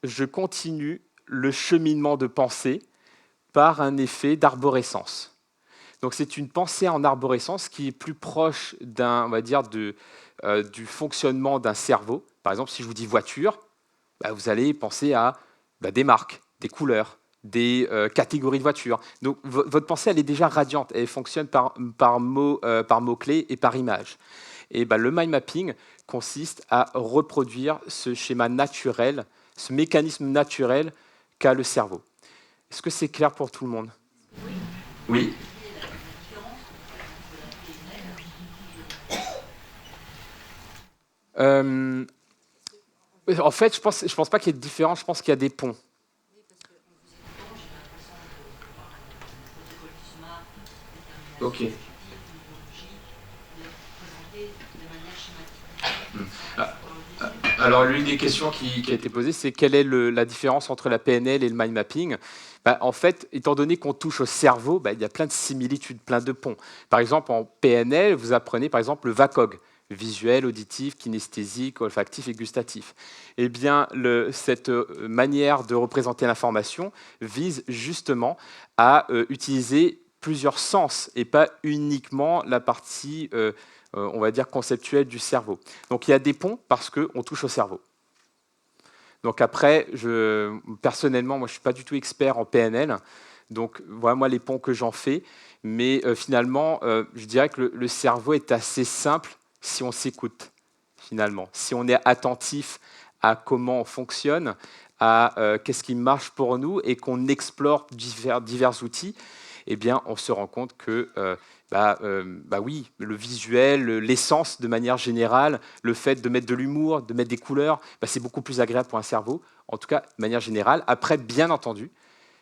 je continue le cheminement de pensée par un effet d'arborescence. Donc c'est une pensée en arborescence qui est plus proche du fonctionnement d'un cerveau. Par exemple, si je vous dis voiture, vous allez penser à des marques, des couleurs, des catégories de voitures. Donc votre pensée, elle est déjà radiante, elle fonctionne par mots-clés et par images. Et le mind mapping consiste à reproduire ce schéma naturel, ce mécanisme naturel qu'a le cerveau. Est-ce que c'est clair pour tout le monde? Oui. En fait, je pense pas qu'il y ait de différence, je pense qu'il y a des ponts. Ok. Alors, l'une des questions qui a été posée, c'est quelle est la différence entre la PNL et le mind mapping? En fait, étant donné qu'on touche au cerveau, il y a plein de similitudes, plein de ponts. Par exemple, en PNL, vous apprenez par exemple le VACOG, visuel, auditif, kinesthésique, olfactif et gustatif. Eh bien, cette manière de représenter l'information vise justement à utiliser plusieurs sens et pas uniquement la partie, on va dire, conceptuelle du cerveau. Donc, il y a des ponts parce qu'on touche au cerveau. Donc après, personnellement, moi, je ne suis pas du tout expert en PNL. Donc, voilà, moi, les ponts que j'en fais. Mais finalement, je dirais que le cerveau est assez simple si on s'écoute, finalement. Si on est attentif à comment on fonctionne, à qu'est-ce qui marche pour nous et qu'on explore divers outils. eh bien, on se rend compte que oui, le visuel, l'essence de manière générale, le fait de mettre de l'humour, de mettre des couleurs, c'est beaucoup plus agréable pour un cerveau, en tout cas de manière générale. Après, bien entendu,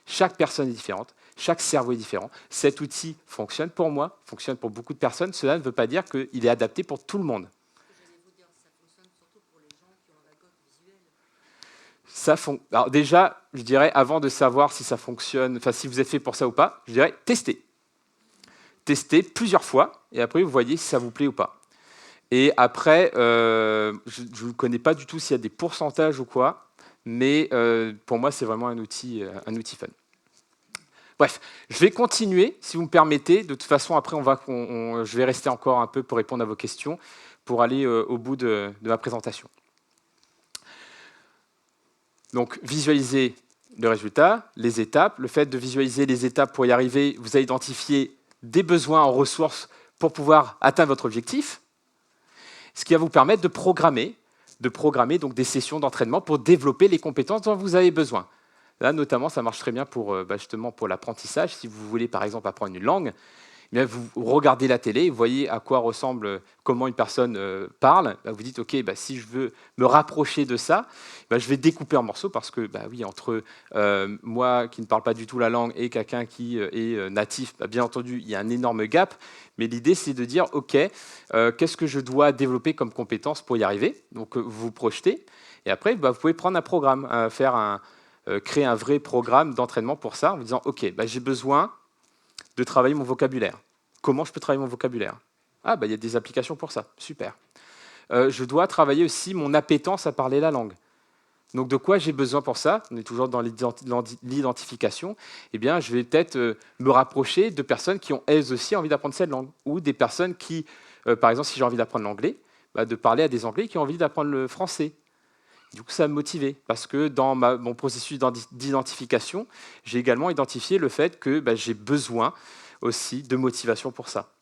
chaque personne est différente, chaque cerveau est différent. Cet outil fonctionne pour moi, fonctionne pour beaucoup de personnes. Cela ne veut pas dire qu'il est adapté pour tout le monde. Alors déjà, je dirais, avant de savoir si ça fonctionne, enfin si vous êtes fait pour ça ou pas, je dirais testez. Testez plusieurs fois, et après vous voyez si ça vous plaît ou pas. Et après, je ne connais pas du tout s'il y a des pourcentages ou quoi, mais pour moi, c'est vraiment un outil fun. Bref, je vais continuer, si vous me permettez. De toute façon, après, je vais rester encore un peu pour répondre à vos questions, pour aller au bout de ma présentation. Donc, visualiser le résultat, les étapes. Le fait de visualiser les étapes pour y arriver, vous allez identifier des besoins en ressources pour pouvoir atteindre votre objectif, ce qui va vous permettre de programmer donc des sessions d'entraînement pour développer les compétences dont vous avez besoin. Là, notamment, ça marche très bien justement pour l'apprentissage. Si vous voulez, par exemple, apprendre une langue, vous regardez la télé, vous voyez à quoi ressemble, comment une personne parle. Vous dites, OK, si je veux me rapprocher de ça, je vais découper en morceaux parce que, oui, entre moi qui ne parle pas du tout la langue et quelqu'un qui est natif, bien entendu, il y a un énorme gap. Mais l'idée, c'est de dire, OK, qu'est-ce que je dois développer comme compétence pour y arriver? Donc, vous vous projetez. Et après, vous pouvez prendre un programme, créer un vrai programme d'entraînement pour ça, en vous disant, OK, j'ai besoin de travailler mon vocabulaire. Comment je peux travailler mon vocabulaire? Il y a des applications pour ça. Super. Je dois travailler aussi mon appétence à parler la langue. Donc, de quoi j'ai besoin pour ça? On est toujours dans l'identification. Je vais peut-être me rapprocher de personnes qui ont, elles aussi, envie d'apprendre cette langue. Ou des personnes qui, par exemple, si j'ai envie d'apprendre l'anglais, de parler à des Anglais qui ont envie d'apprendre le français. Du coup, ça va me motiver parce que dans mon processus d'identification, j'ai également identifié le fait que j'ai besoin aussi de motivation pour ça.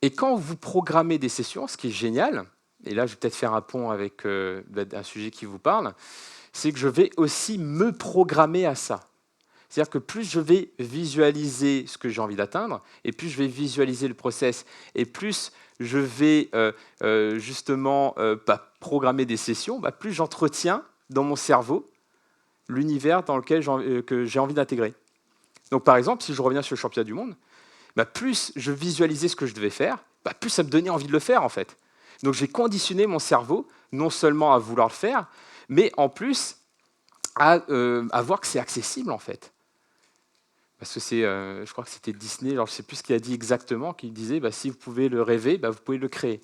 Et quand vous programmez des sessions, ce qui est génial, et là je vais peut-être faire un pont avec un sujet qui vous parle, c'est que je vais aussi me programmer à ça. C'est-à-dire que plus je vais visualiser ce que j'ai envie d'atteindre, et plus je vais visualiser le process, et plus je vais justement programmer des sessions, plus j'entretiens dans mon cerveau l'univers dans lequel j'ai envie d'intégrer. Donc par exemple, si je reviens sur le championnat du monde, plus je visualisais ce que je devais faire, plus ça me donnait envie de le faire en fait. Donc j'ai conditionné mon cerveau non seulement à vouloir le faire, mais en plus à voir que c'est accessible en fait. Parce que je crois que c'était Disney, alors je ne sais plus ce qu'il a dit exactement, qui disait si vous pouvez le rêver, vous pouvez le créer.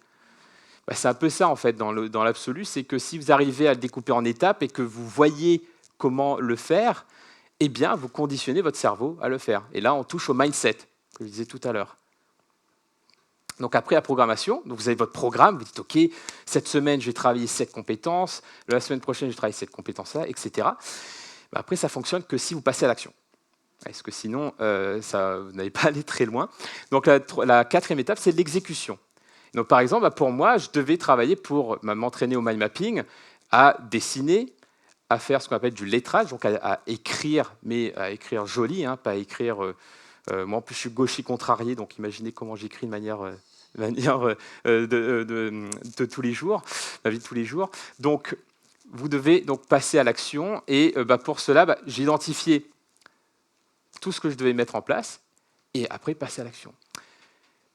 C'est un peu ça en fait dans l'absolu, c'est que si vous arrivez à le découper en étapes et que vous voyez comment le faire, vous conditionnez votre cerveau à le faire. Et là, on touche au mindset, que je disais tout à l'heure. Donc après la programmation, donc vous avez votre programme, vous dites OK, cette semaine, je vais travailler cette compétence, la semaine prochaine, je vais travailler cette compétence-là, etc. Après, ça ne fonctionne que si vous passez à l'action. Parce que sinon, vous n'allez pas aller très loin. Donc la quatrième étape, c'est l'exécution. Donc par exemple, pour moi, je devais travailler pour m'entraîner au mind mapping, à dessiner, à faire ce qu'on appelle du lettrage, donc à écrire, mais à écrire joli, pas à écrire... moi, en plus, je suis gaucher contrarié, donc imaginez comment j'écris de manière de tous les jours, la vie de tous les jours. Donc, vous devez donc passer à l'action, et pour cela, j'ai identifié tout ce que je devais mettre en place, et après passer à l'action.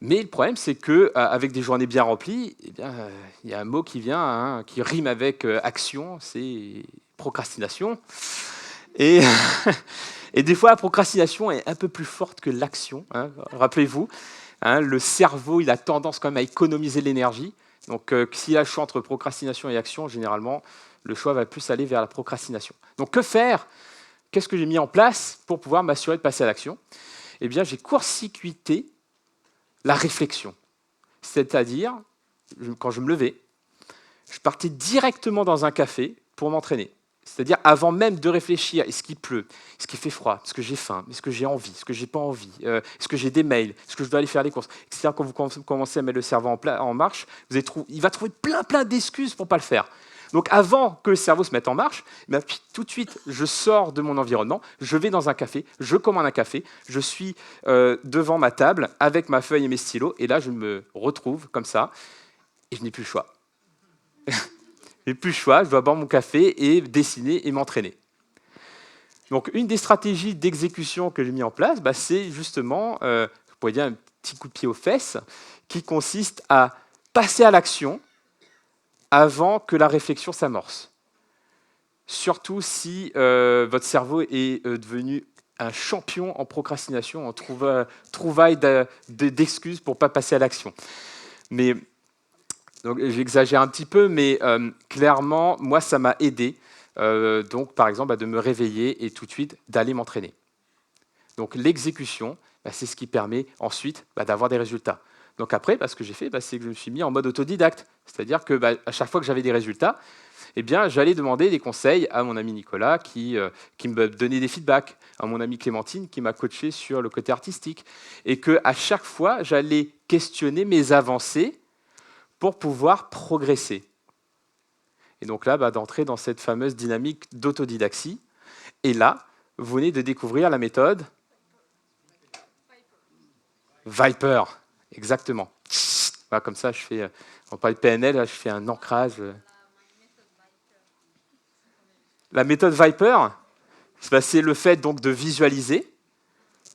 Mais le problème, c'est qu'avec des journées bien remplies, il y a un mot qui vient, qui rime avec action, c'est procrastination. Et, et des fois, la procrastination est un peu plus forte que l'action. Rappelez-vous, le cerveau, il a tendance quand même à économiser l'énergie. Donc, s'il y a le choix entre procrastination et action, généralement, le choix va plus aller vers la procrastination. Donc, que faire? Qu'est-ce que j'ai mis en place pour pouvoir m'assurer de passer à l'action? J'ai court-circuité la réflexion. C'est-à-dire, quand je me levais, je partais directement dans un café pour m'entraîner. C'est-à-dire, avant même de réfléchir, est-ce qu'il pleut, est-ce qu'il fait froid, est-ce que j'ai faim, est-ce que j'ai envie, est-ce que j'ai pas envie, est-ce que j'ai des mails, est-ce que je dois aller faire les courses, etc. Quand vous commencez à mettre le cerveau en marche, il va trouver plein d'excuses pour ne pas le faire. Donc avant que le cerveau se mette en marche, tout de suite, je sors de mon environnement, je vais dans un café, je commande un café, je suis devant ma table avec ma feuille et mes stylos, et là, je me retrouve comme ça, et je n'ai plus le choix. Je n'ai plus le choix, je dois boire mon café et dessiner et m'entraîner. Donc, une des stratégies d'exécution que j'ai mis en place, c'est justement, je pourrais dire un petit coup de pied aux fesses, qui consiste à passer à l'action avant que la réflexion s'amorce. Surtout si votre cerveau est devenu un champion en procrastination, en trouvaille d'excuses pour ne pas passer à l'action. Mais donc, j'exagère un petit peu, mais clairement, moi, ça m'a aidé, donc, par exemple, de me réveiller et tout de suite d'aller m'entraîner. Donc, l'exécution, c'est ce qui permet ensuite d'avoir des résultats. Donc après, ce que j'ai fait, c'est que je me suis mis en mode autodidacte. C'est-à-dire que à chaque fois que j'avais des résultats, j'allais demander des conseils à mon ami Nicolas qui me donnait des feedbacks, à mon amie Clémentine qui m'a coaché sur le côté artistique. Et qu'à chaque fois, j'allais questionner mes avancées pour pouvoir progresser. Et donc là, d'entrer dans cette fameuse dynamique d'autodidaxie. Et là, vous venez de découvrir la méthode Viper. Exactement. Voilà, comme ça, on parle de PNL, je fais un ancrage. La méthode Viper, c'est le fait donc de visualiser,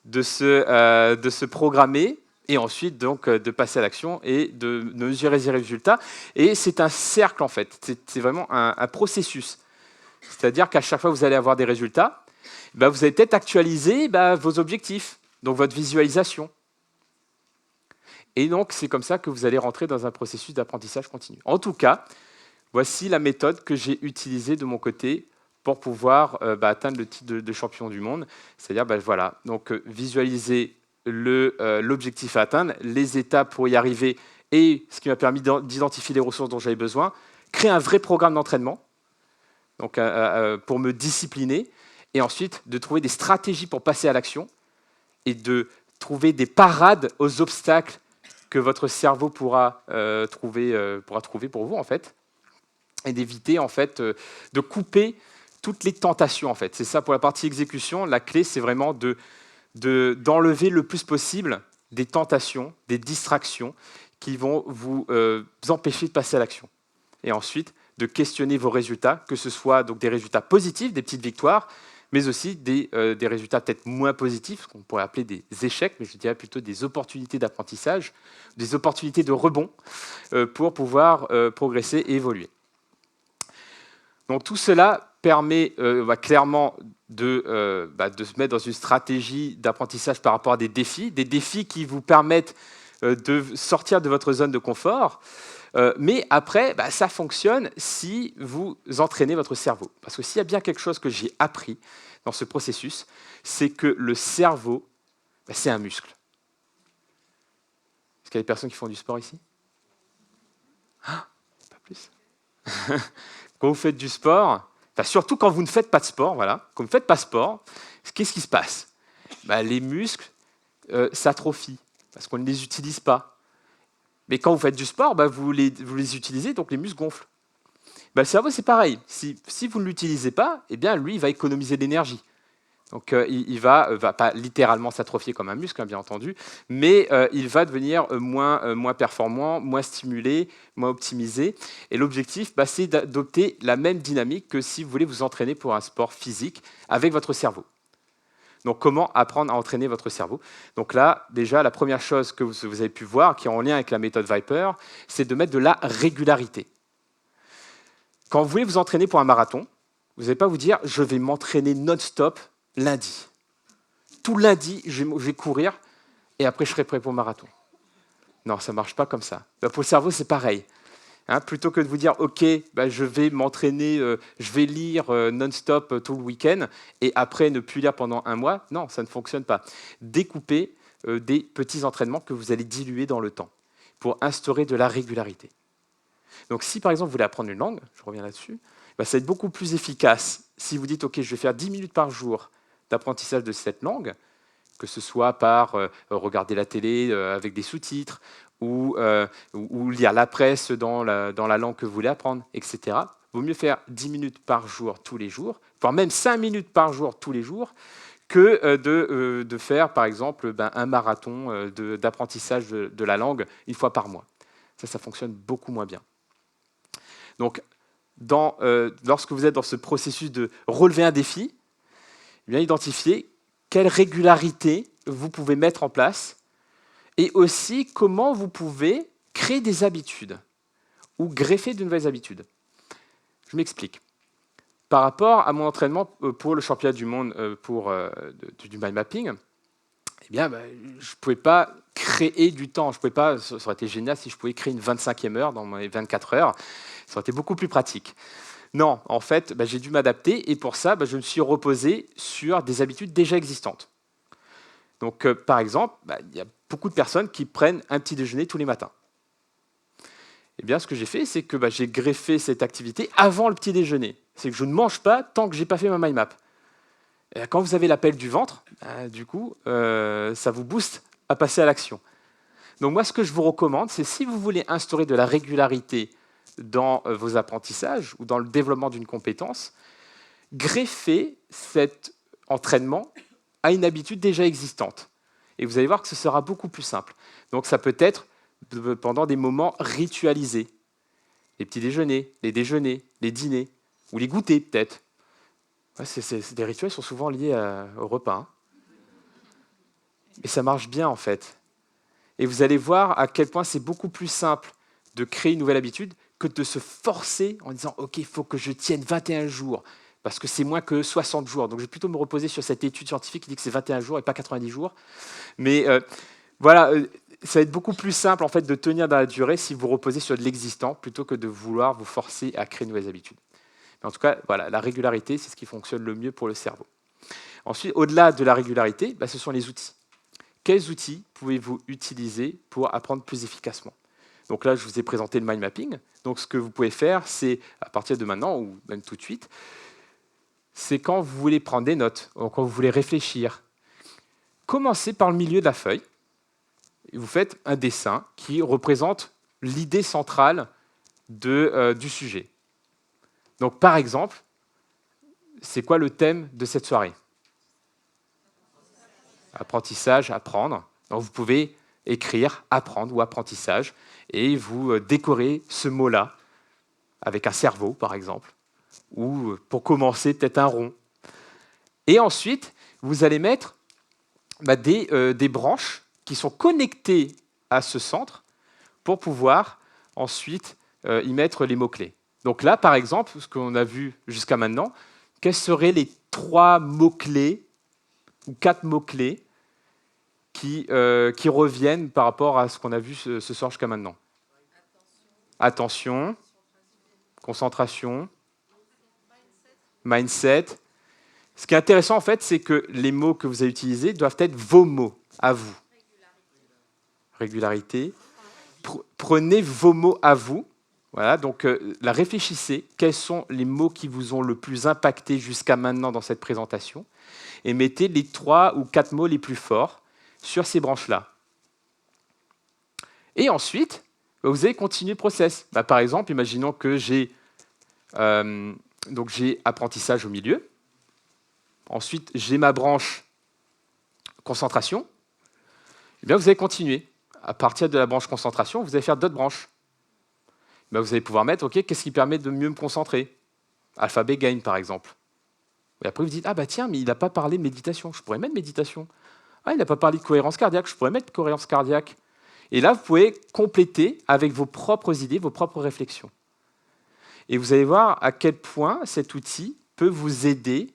de se programmer, et ensuite donc de passer à l'action et de mesurer les résultats. Et c'est un cercle en fait, c'est vraiment un processus. C'est-à-dire qu'à chaque fois que vous allez avoir des résultats, vous allez peut-être actualiser vos objectifs, donc votre visualisation. Et donc, c'est comme ça que vous allez rentrer dans un processus d'apprentissage continu. En tout cas, voici la méthode que j'ai utilisée de mon côté pour pouvoir atteindre le titre de champion du monde. C'est-à-dire, voilà, donc visualiser l'objectif à atteindre, les étapes pour y arriver et ce qui m'a permis d'identifier les ressources dont j'avais besoin, créer un vrai programme d'entraînement donc, pour me discipliner et ensuite de trouver des stratégies pour passer à l'action et de trouver des parades aux obstacles que votre cerveau pourra trouver pour vous, en fait, et d'éviter, en fait, de couper toutes les tentations, en fait. C'est ça pour la partie exécution. La clé, c'est vraiment d'enlever le plus possible des tentations, des distractions qui vont vous empêcher de passer à l'action. Et ensuite, de questionner vos résultats, que ce soit donc des résultats positifs, des petites victoires, mais aussi des résultats peut-être moins positifs, qu'on pourrait appeler des échecs, mais je dirais plutôt des opportunités d'apprentissage, des opportunités de rebond pour pouvoir progresser et évoluer. Donc tout cela permet clairement de se mettre dans une stratégie d'apprentissage par rapport à des défis qui vous permettent de sortir de votre zone de confort. Mais après, ça fonctionne si vous entraînez votre cerveau. Parce que s'il y a bien quelque chose que j'ai appris dans ce processus, c'est que le cerveau, c'est un muscle. Est-ce qu'il y a des personnes qui font du sport ici ? Pas plus. Quand vous faites du sport, surtout quand vous ne faites pas de sport, voilà, quand vous ne faites pas de sport, qu'est-ce qui se passe ? Les muscles s'atrophient parce qu'on ne les utilise pas. Mais quand vous faites du sport, vous les utilisez, donc les muscles gonflent. Le cerveau, c'est pareil. Si vous ne l'utilisez pas, lui, il va économiser de l'énergie. Donc, il va pas littéralement s'atrophier comme un muscle, bien entendu, mais il va devenir moins performant, moins stimulé, moins optimisé. Et l'objectif, c'est d'adopter la même dynamique que si vous voulez vous entraîner pour un sport physique avec votre cerveau. Donc, comment apprendre à entraîner votre cerveau ? Donc là, déjà, la première chose que vous avez pu voir, qui est en lien avec la méthode Viper, c'est de mettre de la régularité. Quand vous voulez vous entraîner pour un marathon, vous n'allez pas vous dire « je vais m'entraîner non-stop lundi. Tout lundi, je vais courir et après, je serai prêt pour le marathon. » Non, ça ne marche pas comme ça. Pour le cerveau, c'est pareil. Plutôt que de vous dire « ok, je vais m'entraîner, je vais lire non-stop tout le week-end et après ne plus lire pendant un mois », non, ça ne fonctionne pas. Découpez des petits entraînements que vous allez diluer dans le temps pour instaurer de la régularité. Donc si par exemple vous voulez apprendre une langue, je reviens là-dessus, ça va être beaucoup plus efficace si vous dites « ok, je vais faire 10 minutes par jour d'apprentissage de cette langue », que ce soit par regarder la télé avec des sous-titres, ou lire la presse dans la langue que vous voulez apprendre, etc. vaut mieux faire 10 minutes par jour tous les jours, voire même 5 minutes par jour tous les jours, que de faire, par exemple, un marathon d'apprentissage de la langue une fois par mois. Ça fonctionne beaucoup moins bien. Donc, lorsque vous êtes dans ce processus de relever un défi, bien identifier quelle régularité vous pouvez mettre en place et aussi comment vous pouvez créer des habitudes ou greffer de nouvelles habitudes. Je m'explique. Par rapport à mon entraînement pour le championnat du monde du mind mapping, je ne pouvais pas créer du temps. Ça aurait été génial si je pouvais créer une 25e heure dans mes 24 heures. Ça aurait été beaucoup plus pratique. Non, en fait, j'ai dû m'adapter et pour ça, je me suis reposé sur des habitudes déjà existantes. Donc, par exemple, il y a beaucoup de personnes qui prennent un petit déjeuner tous les matins. Eh bien, ce que j'ai fait, c'est que j'ai greffé cette activité avant le petit déjeuner. C'est que je ne mange pas tant que je n'ai pas fait ma mind map. Et quand vous avez l'appel du ventre, du coup, ça vous booste à passer à l'action. Donc moi, ce que je vous recommande, c'est si vous voulez instaurer de la régularité dans vos apprentissages ou dans le développement d'une compétence, greffez cet entraînement à une habitude déjà existante. Et vous allez voir que ce sera beaucoup plus simple. Donc ça peut être pendant des moments ritualisés. Les petits déjeuners, les dîners, ou les goûters peut-être. Ouais, des rituels qui sont souvent liés au repas. Hein. Et ça marche bien en fait. Et vous allez voir à quel point c'est beaucoup plus simple de créer une nouvelle habitude que de se forcer en disant « Ok, il faut que je tienne 21 jours » parce que c'est moins que 60 jours. Donc je vais plutôt me reposer sur cette étude scientifique qui dit que c'est 21 jours et pas 90 jours. Mais voilà, ça va être beaucoup plus simple en fait, de tenir dans la durée si vous reposez sur de l'existant plutôt que de vouloir vous forcer à créer de nouvelles habitudes. Mais en tout cas, voilà, la régularité, c'est ce qui fonctionne le mieux pour le cerveau. Ensuite, au-delà de la régularité, ce sont les outils. Quels outils pouvez-vous utiliser pour apprendre plus efficacement? Donc là, je vous ai présenté le mind mapping. Donc ce que vous pouvez faire, c'est à partir de maintenant, ou même tout de suite, c'est quand vous voulez prendre des notes, ou quand vous voulez réfléchir. Commencez par le milieu de la feuille. Et vous faites un dessin qui représente l'idée centrale du sujet. Donc, par exemple, c'est quoi le thème de cette soirée? Apprentissage, apprendre. Donc, vous pouvez écrire apprendre ou apprentissage et vous décorez ce mot-là avec un cerveau, par exemple, ou pour commencer, peut-être un rond. Et ensuite, vous allez mettre des branches qui sont connectées à ce centre pour pouvoir ensuite y mettre les mots-clés. Donc là, par exemple, ce qu'on a vu jusqu'à maintenant, quels seraient les 3 mots-clés ou 4 mots-clés qui reviennent par rapport à ce qu'on a vu ce soir jusqu'à maintenant? Attention, concentration, mindset. Ce qui est intéressant, en fait, c'est que les mots que vous avez utilisés doivent être vos mots, à vous. Régularité. Prenez vos mots à vous. Voilà, donc réfléchissez. Quels sont les mots qui vous ont le plus impacté jusqu'à maintenant dans cette présentation? Et mettez les 3 ou 4 mots les plus forts sur ces branches-là. Et ensuite, vous allez continuer le process. Par exemple, imaginons que j'ai apprentissage au milieu. Ensuite, j'ai ma branche concentration. Eh bien, vous allez continuer. À partir de la branche concentration, vous allez faire d'autres branches. Vous allez pouvoir mettre, OK, qu'est-ce qui permet de mieux me concentrer? Alphabet gain, par exemple. Et après, vous dites, tiens, mais il n'a pas parlé de méditation. Je pourrais mettre méditation. Il n'a pas parlé de cohérence cardiaque. Je pourrais mettre cohérence cardiaque. Et là, vous pouvez compléter avec vos propres idées, vos propres réflexions. Et vous allez voir à quel point cet outil peut vous aider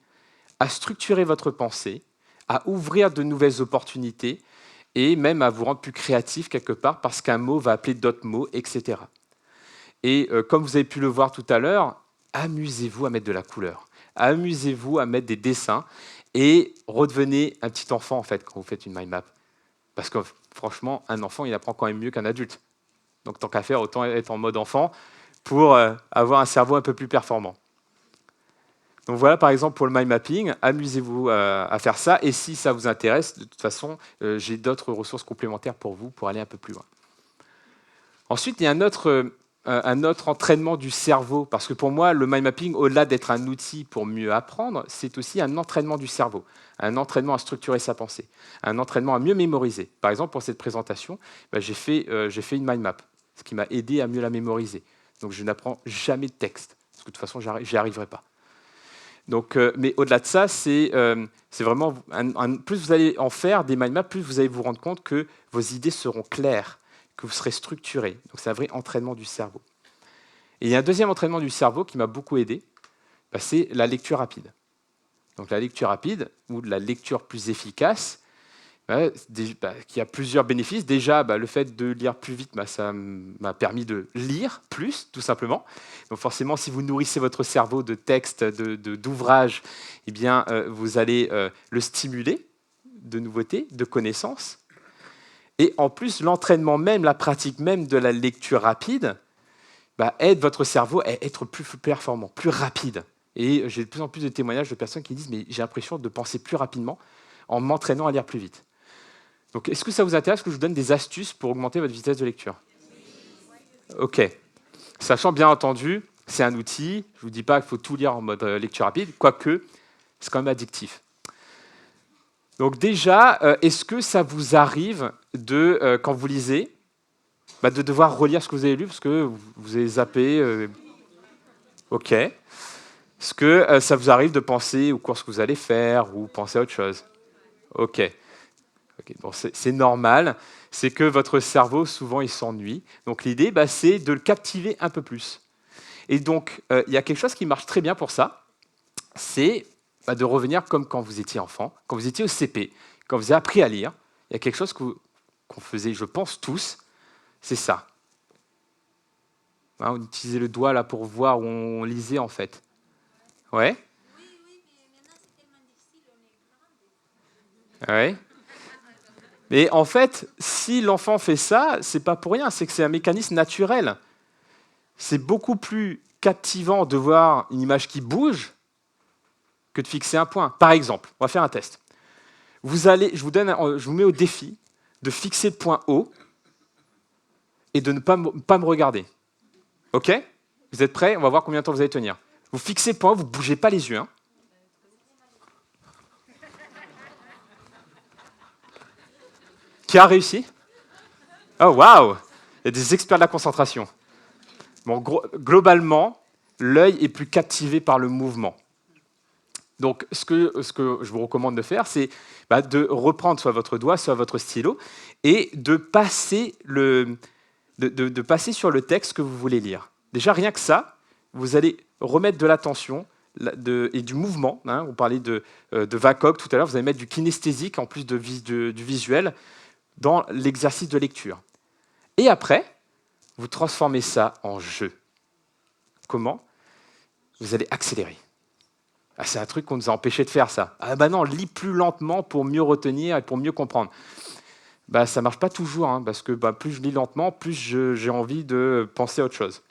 à structurer votre pensée, à ouvrir de nouvelles opportunités et même à vous rendre plus créatif quelque part parce qu'un mot va appeler d'autres mots, etc. Et comme vous avez pu le voir tout à l'heure, amusez-vous à mettre de la couleur. Amusez-vous à mettre des dessins et redevenez un petit enfant en fait quand vous faites une mind map. Parce que franchement, un enfant, il apprend quand même mieux qu'un adulte. Donc tant qu'à faire, autant être en mode enfant pour avoir un cerveau un peu plus performant. Donc voilà, par exemple, pour le mind mapping, amusez-vous à faire ça. Et si ça vous intéresse, de toute façon, j'ai d'autres ressources complémentaires pour vous pour aller un peu plus loin. Ensuite, il y a un autre un autre entraînement du cerveau, parce que pour moi, le mind mapping, au-delà d'être un outil pour mieux apprendre, c'est aussi un entraînement du cerveau, un entraînement à structurer sa pensée, un entraînement à mieux mémoriser. Par exemple, pour cette présentation, j'ai fait une mind map, ce qui m'a aidé à mieux la mémoriser. Donc je n'apprends jamais de texte, parce que de toute façon, j'y arriverai pas. Donc, mais au-delà de ça, c'est vraiment, plus vous allez en faire des mind maps, plus vous allez vous rendre compte que vos idées seront claires, que vous serez structuré. Donc c'est un vrai entraînement du cerveau. Et il y a un deuxième entraînement du cerveau qui m'a beaucoup aidé, c'est la lecture rapide. Donc la lecture rapide, ou la lecture plus efficace, qui a plusieurs bénéfices. Déjà, le fait de lire plus vite, ça m'a permis de lire plus, tout simplement. Donc forcément, si vous nourrissez votre cerveau de textes, d'ouvrages, eh bien, vous allez le stimuler de nouveautés, de connaissances. Et en plus, l'entraînement même, la pratique même de la lecture rapide aide votre cerveau à être plus performant, plus rapide. Et j'ai de plus en plus de témoignages de personnes qui disent « mais j'ai l'impression de penser plus rapidement en m'entraînant à lire plus vite ». Donc, est-ce que ça vous intéresse que je vous donne des astuces pour augmenter votre vitesse de lecture? OK. Sachant bien entendu, c'est un outil. Je ne vous dis pas qu'il faut tout lire en mode lecture rapide, quoique c'est quand même addictif. Donc déjà, est-ce que ça vous arrive quand vous lisez, de devoir relire ce que vous avez lu parce que vous avez zappé OK. Est-ce que ça vous arrive de penser aux courses que vous allez faire ou penser à autre chose? OK. Bon, c'est normal. C'est que votre cerveau, souvent, il s'ennuie. Donc l'idée, c'est de le captiver un peu plus. Et donc, il y a quelque chose qui marche très bien pour ça. C'est de revenir comme quand vous étiez enfant, quand vous étiez au CP, quand vous avez appris à lire. Il y a quelque chose qu'on faisait, je pense tous, c'est ça. On utilisait le doigt là pour voir où on lisait en fait. Ouais. Oui, mais maintenant c'est tellement difficile, on est grande. Ouais. Mais en fait, si l'enfant fait ça, c'est pas pour rien, c'est que c'est un mécanisme naturel. C'est beaucoup plus captivant de voir une image qui bouge que de fixer un point. Par exemple, on va faire un test. Je vous mets au défi de fixer le point haut et de ne pas me regarder. OK? Vous êtes prêts? On va voir combien de temps vous allez tenir. Vous fixez le point haut, vous ne bougez pas les yeux. Qui a réussi? Oh, waouh! Il y a des experts de la concentration. Bon, globalement, l'œil est plus captivé par le mouvement. Donc, ce que je vous recommande de faire, c'est de reprendre soit votre doigt, soit votre stylo, et de passer sur le texte que vous voulez lire. Déjà, rien que ça, vous allez remettre de l'attention et du mouvement. On parlait de Van Gogh tout à l'heure, vous allez mettre du kinesthésique en plus du visuel dans l'exercice de lecture. Et après, vous transformez ça en jeu. Comment? Vous allez accélérer. C'est un truc qu'on nous a empêché de faire, ça. Non, lis plus lentement pour mieux retenir et pour mieux comprendre. Ça ne marche pas toujours, parce que plus je lis lentement, plus j'ai envie de penser à autre chose.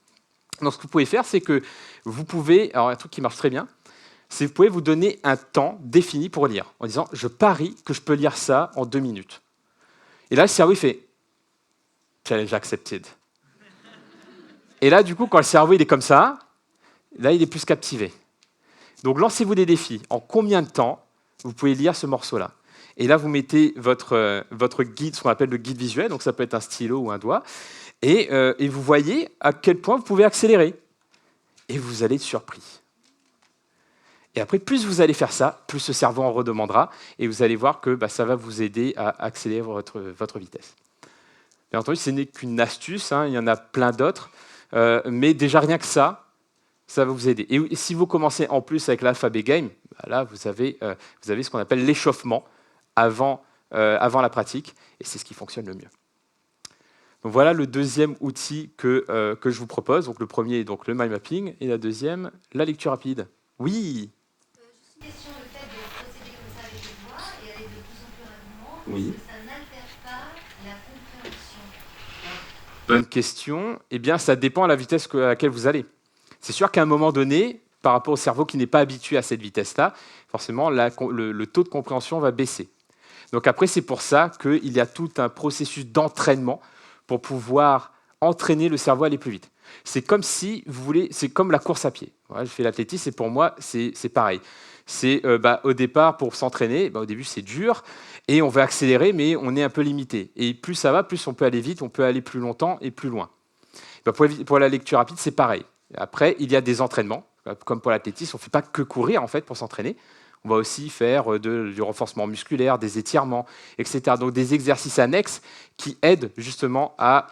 Donc, ce que vous pouvez faire, c'est que vous pouvez, alors un truc qui marche très bien, c'est que vous pouvez vous donner un temps défini pour lire, en disant « je parie que je peux lire ça en 2 minutes ». Et là, le cerveau, il fait « challenge accepted ». Et là, du coup, quand le cerveau il est comme ça, là, il est plus captivé. Donc, lancez-vous des défis. En combien de temps vous pouvez lire ce morceau-là? Et là, vous mettez votre guide, ce qu'on appelle le guide visuel, donc ça peut être un stylo ou un doigt, et vous voyez à quel point vous pouvez accélérer. Et vous allez être surpris. Et après, plus vous allez faire ça, plus le cerveau en redemandera, et vous allez voir que ça va vous aider à accélérer votre vitesse. Bien entendu, ce n'est qu'une astuce, il y en a plein d'autres, mais déjà rien que ça va vous aider. Et si vous commencez en plus avec l'Alphabet Game, là, vous avez ce qu'on appelle l'échauffement avant la pratique, et c'est ce qui fonctionne le mieux. Donc voilà le deuxième outil que je vous propose. Donc le premier est donc le mind mapping, et la deuxième, la lecture rapide. Oui. Juste une question, le fait de procéder comme ça avec les doigts et aller de plus en plus rapidement, Oui. est-ce que ça n'altère pas la compréhension? Bonne question. Eh bien, ça dépend à la vitesse à laquelle vous allez. C'est sûr qu'à un moment donné, par rapport au cerveau qui n'est pas habitué à cette vitesse-là, forcément, le taux de compréhension va baisser. Donc après, c'est pour ça qu'il y a tout un processus d'entraînement pour pouvoir entraîner le cerveau à aller plus vite. C'est comme si vous voulez, c'est comme la course à pied. Voilà, je fais l'athlétisme et pour moi, c'est pareil. C'est au départ, pour s'entraîner, au début c'est dur et on veut accélérer, mais on est un peu limité. Et plus ça va, plus on peut aller vite, on peut aller plus longtemps et plus loin. Pour la lecture rapide, c'est pareil. Après, il y a des entraînements, comme pour l'athlétisme, on ne fait pas que courir en fait pour s'entraîner. On va aussi faire du renforcement musculaire, des étirements, etc. Donc des exercices annexes qui aident justement à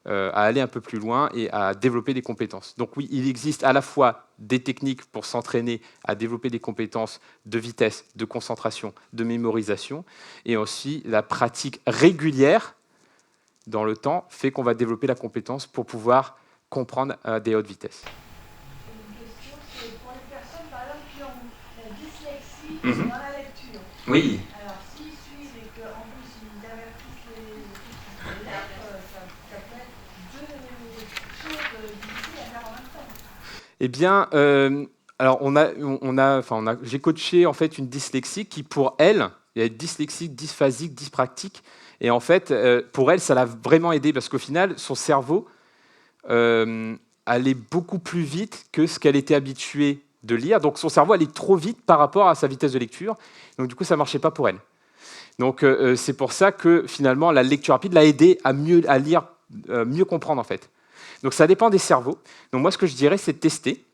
aller un peu plus loin et à développer des compétences. Donc oui, il existe à la fois des techniques pour s'entraîner à développer des compétences de vitesse, de concentration, de mémorisation, et aussi la pratique régulière dans le temps fait qu'on va développer la compétence pour pouvoir comprendre à des hautes vitesses. Une question, c'est pour les personnes par exemple qui ont la dyslexie dans la lecture. Oui. Alors s'ils suivent et qu'en plus ils avertissent les lettres, ça peut être deux choses difficiles à faire en même temps. Eh bien, alors j'ai coaché en fait une dyslexique qui, pour elle, il y a dyslexique, dysphasique, dyspraxique, et en fait, pour elle, ça l'a vraiment aidé parce qu'au final, son cerveau allait beaucoup plus vite que ce qu'elle était habituée de lire. Donc, son cerveau allait trop vite par rapport à sa vitesse de lecture. Donc, du coup, ça ne marchait pas pour elle. Donc, c'est pour ça que finalement, la lecture rapide l'a aidé à lire, mieux comprendre en fait. Donc, ça dépend des cerveaux. Donc, moi, ce que je dirais, c'est de tester.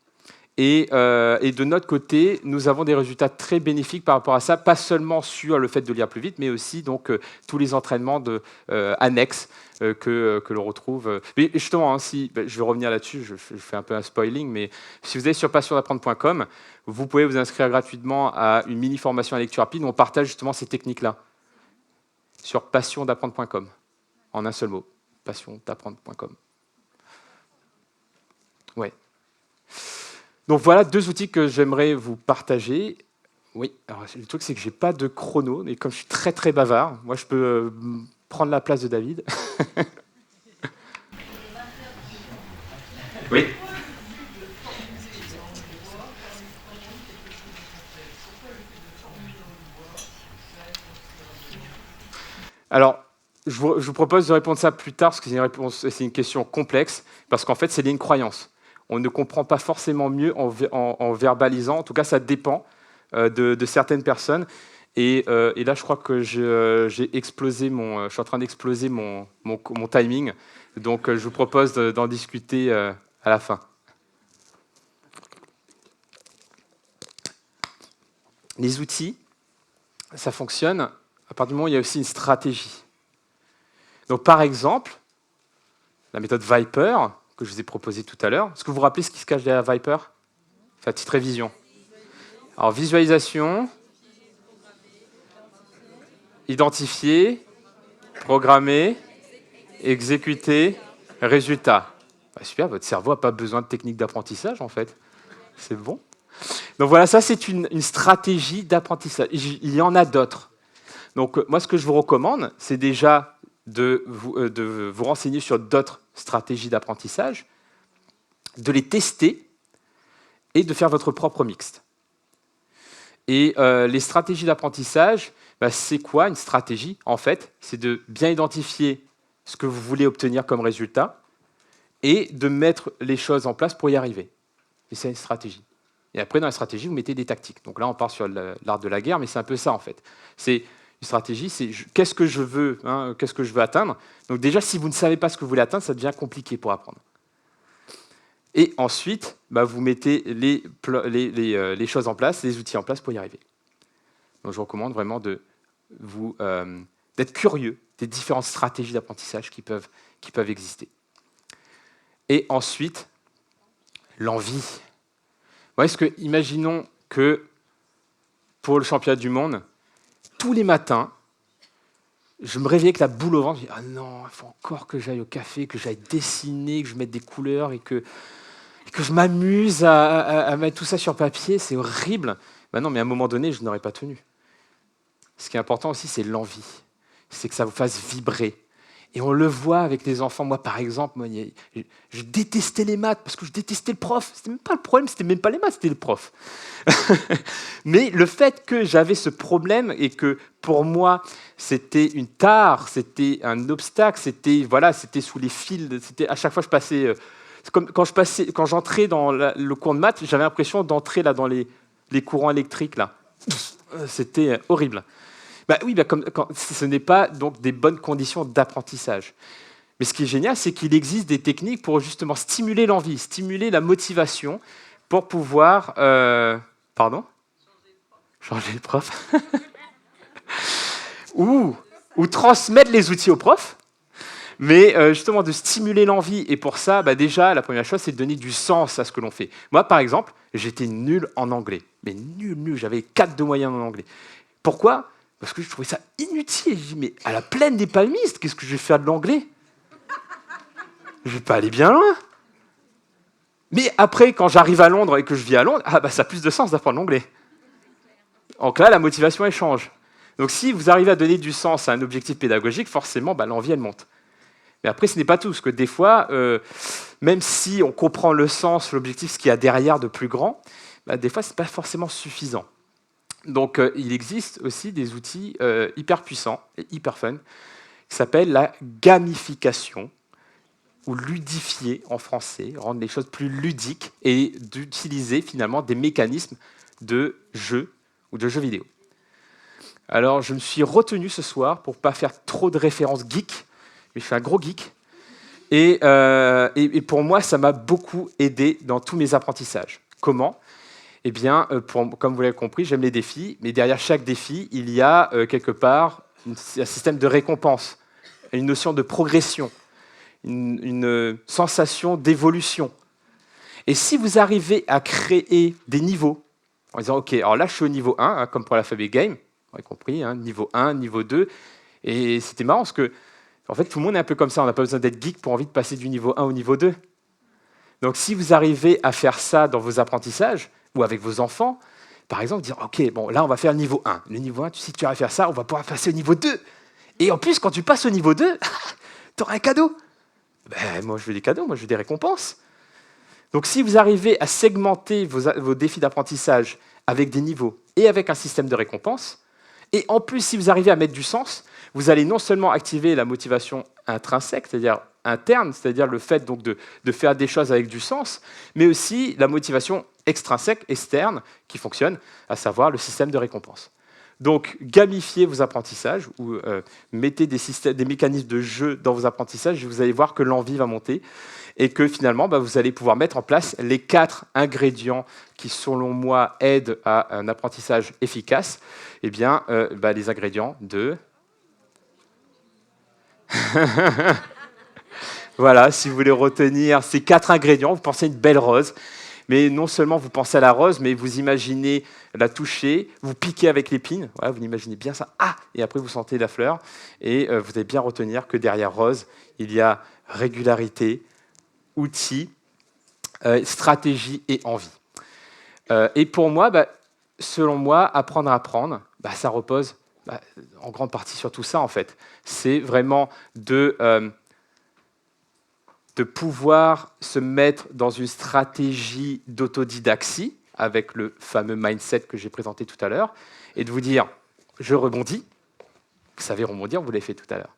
Et de notre côté, nous avons des résultats très bénéfiques par rapport à ça, pas seulement sur le fait de lire plus vite, mais aussi donc, tous les entraînements annexes que l'on retrouve. Mais justement, je vais revenir là-dessus, je fais un peu un spoiling, mais si vous allez sur passiondapprendre.com, vous pouvez vous inscrire gratuitement à une mini-formation à lecture rapide où on partage justement ces techniques-là sur passiondapprendre.com, en un seul mot, passiondapprendre.com. Ouais. Donc voilà deux outils que j'aimerais vous partager. Oui, alors le truc c'est que je n'ai pas de chrono, mais comme je suis très très bavard, moi je peux prendre la place de David. Oui. Alors, je vous propose de répondre ça plus tard, parce que c'est une question complexe, parce qu'en fait c'est lié à une croyance. On ne comprend pas forcément mieux en verbalisant. En tout cas, ça dépend de certaines personnes. Et là, je crois que je suis en train d'exploser mon timing. Donc, je vous propose d'en discuter à la fin. Les outils, ça fonctionne à partir du moment où il y a aussi une stratégie. Donc, par exemple, la méthode Viper, que je vous ai proposé tout à l'heure. Est-ce que vous vous rappelez ce qui se cache derrière Viper? Fait une petite révision. Alors, visualisation, identifier, programmer, exécuter, résultat. Super, votre cerveau n'a pas besoin de technique d'apprentissage, en fait. C'est bon. Donc voilà, ça, c'est une stratégie d'apprentissage. Il y en a d'autres. Donc, moi, ce que je vous recommande, c'est déjà de vous renseigner sur d'autres stratégies d'apprentissage, de les tester et de faire votre propre mixte. Et les stratégies d'apprentissage, c'est quoi une stratégie? En fait, c'est de bien identifier ce que vous voulez obtenir comme résultat et de mettre les choses en place pour y arriver. Et c'est une stratégie. Et après, dans la stratégie, vous mettez des tactiques. Donc là, on part sur l'art de la guerre, mais c'est un peu ça, en fait. C'est une stratégie, c'est qu'est-ce que je veux, qu'est-ce que je veux atteindre. Donc déjà, si vous ne savez pas ce que vous voulez atteindre, ça devient compliqué pour apprendre. Et ensuite, vous mettez les choses en place, les outils en place pour y arriver. Donc je vous recommande vraiment d'être curieux des différentes stratégies d'apprentissage qui peuvent exister. Et ensuite, l'envie. Imaginons que pour le championnat du monde, tous les matins, je me réveillais avec la boule au ventre. Je me dis, ah non, il faut encore que j'aille au café, que j'aille dessiner, que je mette des couleurs et que je m'amuse à mettre tout ça sur papier. C'est horrible. Non, mais à un moment donné, je n'aurais pas tenu. Ce qui est important aussi, c'est l'envie. C'est que ça vous fasse vibrer. Et on le voit avec les enfants. Moi, par exemple, je détestais les maths parce que je détestais le prof. C'était même pas le problème, c'était même pas les maths, c'était le prof. Mais le fait que j'avais ce problème et que pour moi, c'était une tare, c'était un obstacle, c'était sous les fils. C'était à chaque fois je passais, comme quand j'entrais dans le cours de maths, j'avais l'impression d'entrer là dans les courants électriques là. C'était horrible. Ce n'est pas donc des bonnes conditions d'apprentissage. Mais ce qui est génial, c'est qu'il existe des techniques pour justement stimuler l'envie, stimuler la motivation pour pouvoir... Changer le prof. ou transmettre les outils au prof. Mais justement, de stimuler l'envie. Et pour ça, déjà, la première chose, c'est de donner du sens à ce que l'on fait. Moi, par exemple, j'étais nul en anglais. Mais nul. J'avais 4 de moyenne en anglais. Pourquoi ? Parce que je trouvais ça inutile. Je dis, mais à la plaine des palmistes, qu'est-ce que je vais faire de l'anglais ? Je ne vais pas aller bien loin. Mais après, quand j'arrive à Londres et que je vis à Londres, ça a plus de sens d'apprendre l'anglais. Donc là, la motivation, elle change. Donc si vous arrivez à donner du sens à un objectif pédagogique, forcément, l'envie, elle monte. Mais après, ce n'est pas tout. Parce que des fois, même si on comprend le sens, l'objectif, ce qu'il y a derrière de plus grand, des fois, ce n'est pas forcément suffisant. Donc, il existe aussi des outils hyper puissants et hyper fun qui s'appellent la gamification, ou ludifier en français, rendre les choses plus ludiques et d'utiliser finalement des mécanismes de jeu ou de jeux vidéo. Alors, je me suis retenu ce soir pour ne pas faire trop de références geek, mais je suis un gros geek. Et pour moi, ça m'a beaucoup aidé dans tous mes apprentissages. Comment ? Eh bien, comme vous l'avez compris, j'aime les défis, mais derrière chaque défi, il y a quelque part un système de récompense, une notion de progression, une sensation d'évolution. Et si vous arrivez à créer des niveaux, en disant, OK, alors là, je suis au niveau 1, comme pour l'alphabet game, vous avez compris, niveau 1, niveau 2, et c'était marrant parce que, en fait, tout le monde est un peu comme ça, on n'a pas besoin d'être geek pour envie de passer du niveau 1 au niveau 2. Donc, si vous arrivez à faire ça dans vos apprentissages, ou avec vos enfants, par exemple, dire, OK, bon, là, on va faire le niveau 1. Le niveau 1, si tu arrives à faire ça, on va pouvoir passer au niveau 2. Et en plus, quand tu passes au niveau 2, tu auras un cadeau. Moi, je veux des cadeaux, moi, je veux des récompenses. Donc, si vous arrivez à segmenter vos défis d'apprentissage avec des niveaux et avec un système de récompense, et en plus, si vous arrivez à mettre du sens, vous allez non seulement activer la motivation intrinsèque, c'est-à-dire interne, c'est-à-dire le fait donc, de faire des choses avec du sens, mais aussi la motivation extrinsèque, externe, qui fonctionne, à savoir le système de récompense. Donc, gamifiez vos apprentissages ou mettez des mécanismes de jeu dans vos apprentissages et vous allez voir que l'envie va monter et que finalement, vous allez pouvoir mettre en place les 4 ingrédients qui, selon moi, aident à un apprentissage efficace. Eh bien, les ingrédients de... Voilà, si vous voulez retenir ces 4 ingrédients, vous pensez à une belle rose. Mais non seulement vous pensez à la rose, mais vous imaginez la toucher, vous piquez avec l'épine, voilà, vous imaginez bien ça, et après vous sentez la fleur, et vous allez bien retenir que derrière rose, il y a régularité, outils, stratégie et envie. Et pour moi, selon moi, apprendre à apprendre, ça repose en grande partie sur tout ça en fait. C'est vraiment de pouvoir se mettre dans une stratégie d'autodidaxie, avec le fameux mindset que j'ai présenté tout à l'heure, et de vous dire, je rebondis, vous savez rebondir, vous l'avez fait tout à l'heure.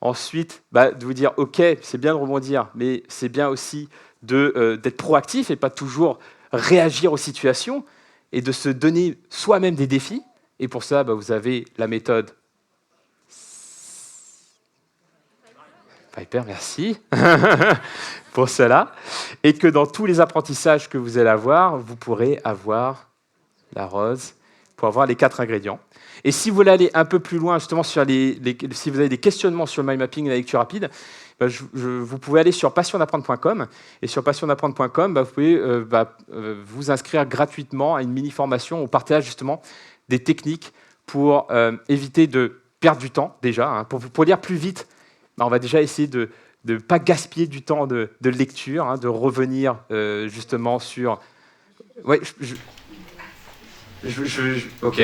Ensuite, de vous dire, OK, c'est bien de rebondir, mais c'est bien aussi d'être proactif et pas toujours réagir aux situations, et de se donner soi-même des défis. Et pour ça, vous avez la méthode Piper, merci pour cela. Et que dans tous les apprentissages que vous allez avoir, vous pourrez avoir la rose pour avoir les 4 ingrédients. Et si vous voulez aller un peu plus loin, justement, sur si vous avez des questionnements sur le mind mapping et la lecture rapide, vous pouvez aller sur passiondapprendre.com. Et sur passiondapprendre.com, vous pouvez vous inscrire gratuitement à une mini-formation où on partage justement des techniques pour éviter de perdre du temps, déjà, pour lire plus vite. On va déjà essayer de ne pas gaspiller du temps de lecture, de revenir justement sur... Ouais, OK.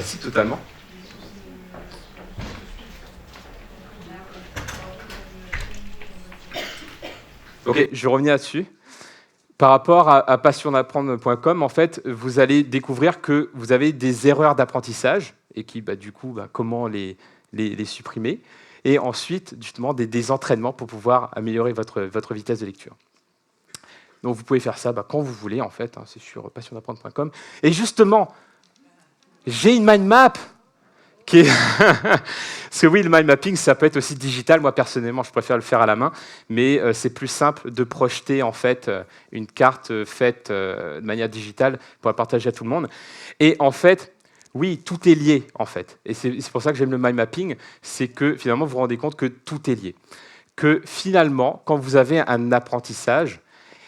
Si, totalement. Ok, je vais revenir là-dessus. Par rapport à passiondapprendre.com, en fait, vous allez découvrir que vous avez des erreurs d'apprentissage et qui, du coup, comment les supprimer. Et ensuite, justement, des entraînements pour pouvoir améliorer votre vitesse de lecture. Donc, vous pouvez faire ça quand vous voulez, en fait. C'est sur passiondapprendre.com. Et justement, j'ai une mind map qui est... Parce que oui, le mind mapping, ça peut être aussi digital. Moi, personnellement, je préfère le faire à la main. Mais c'est plus simple de projeter, en fait, une carte faite de manière digitale pour la partager à tout le monde. Et en fait, oui, tout est lié, en fait. Et c'est pour ça que j'aime le mind mapping. C'est que, finalement, vous vous rendez compte que tout est lié. Que, finalement, quand vous avez un apprentissage,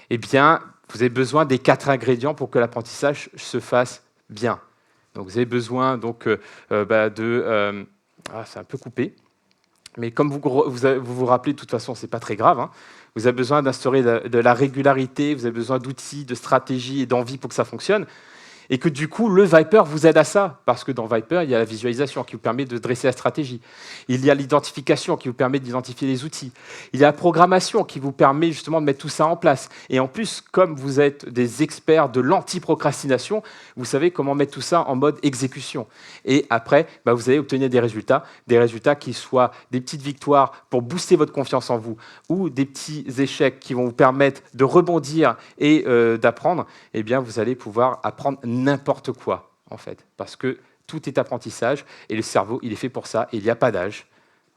eh bien, vous avez besoin des 4 ingrédients pour que l'apprentissage se fasse bien. Donc, vous avez besoin c'est un peu coupé, mais comme vous rappelez, de toute façon, ce n'est pas très grave. Hein. Vous avez besoin d'instaurer de la régularité, vous avez besoin d'outils, de stratégies et d'envie pour que ça fonctionne. Et que du coup, le Viper vous aide à ça, parce que dans Viper, il y a la visualisation qui vous permet de dresser la stratégie. Il y a l'identification qui vous permet d'identifier les outils. Il y a la programmation qui vous permet justement de mettre tout ça en place. Et en plus, comme vous êtes des experts de l'anti-procrastination, vous savez comment mettre tout ça en mode exécution. Et après, vous allez obtenir des résultats qui soient des petites victoires pour booster votre confiance en vous, ou des petits échecs qui vont vous permettre de rebondir et d'apprendre. Eh bien, vous allez pouvoir apprendre n'importe quoi, en fait, parce que tout est apprentissage et le cerveau, il est fait pour ça et il n'y a pas d'âge.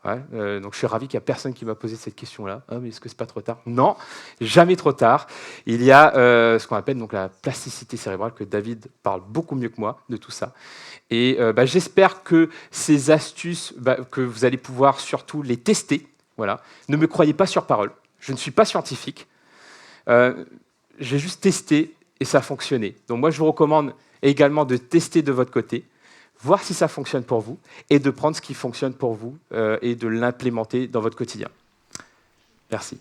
Ouais, donc je suis ravi qu'il n'y a personne qui m'a posé cette question-là. Mais est-ce que c'est pas trop tard? Non, jamais trop tard. Il y a ce qu'on appelle donc la plasticité cérébrale, que David parle beaucoup mieux que moi de tout ça. Et j'espère que ces astuces, que vous allez pouvoir surtout les tester. Voilà. Ne me croyez pas sur parole. Je ne suis pas scientifique. J'ai juste testé et ça a fonctionné. Donc moi, je vous recommande également de tester de votre côté, voir si ça fonctionne pour vous, et de prendre ce qui fonctionne pour vous et de l'implémenter dans votre quotidien. Merci.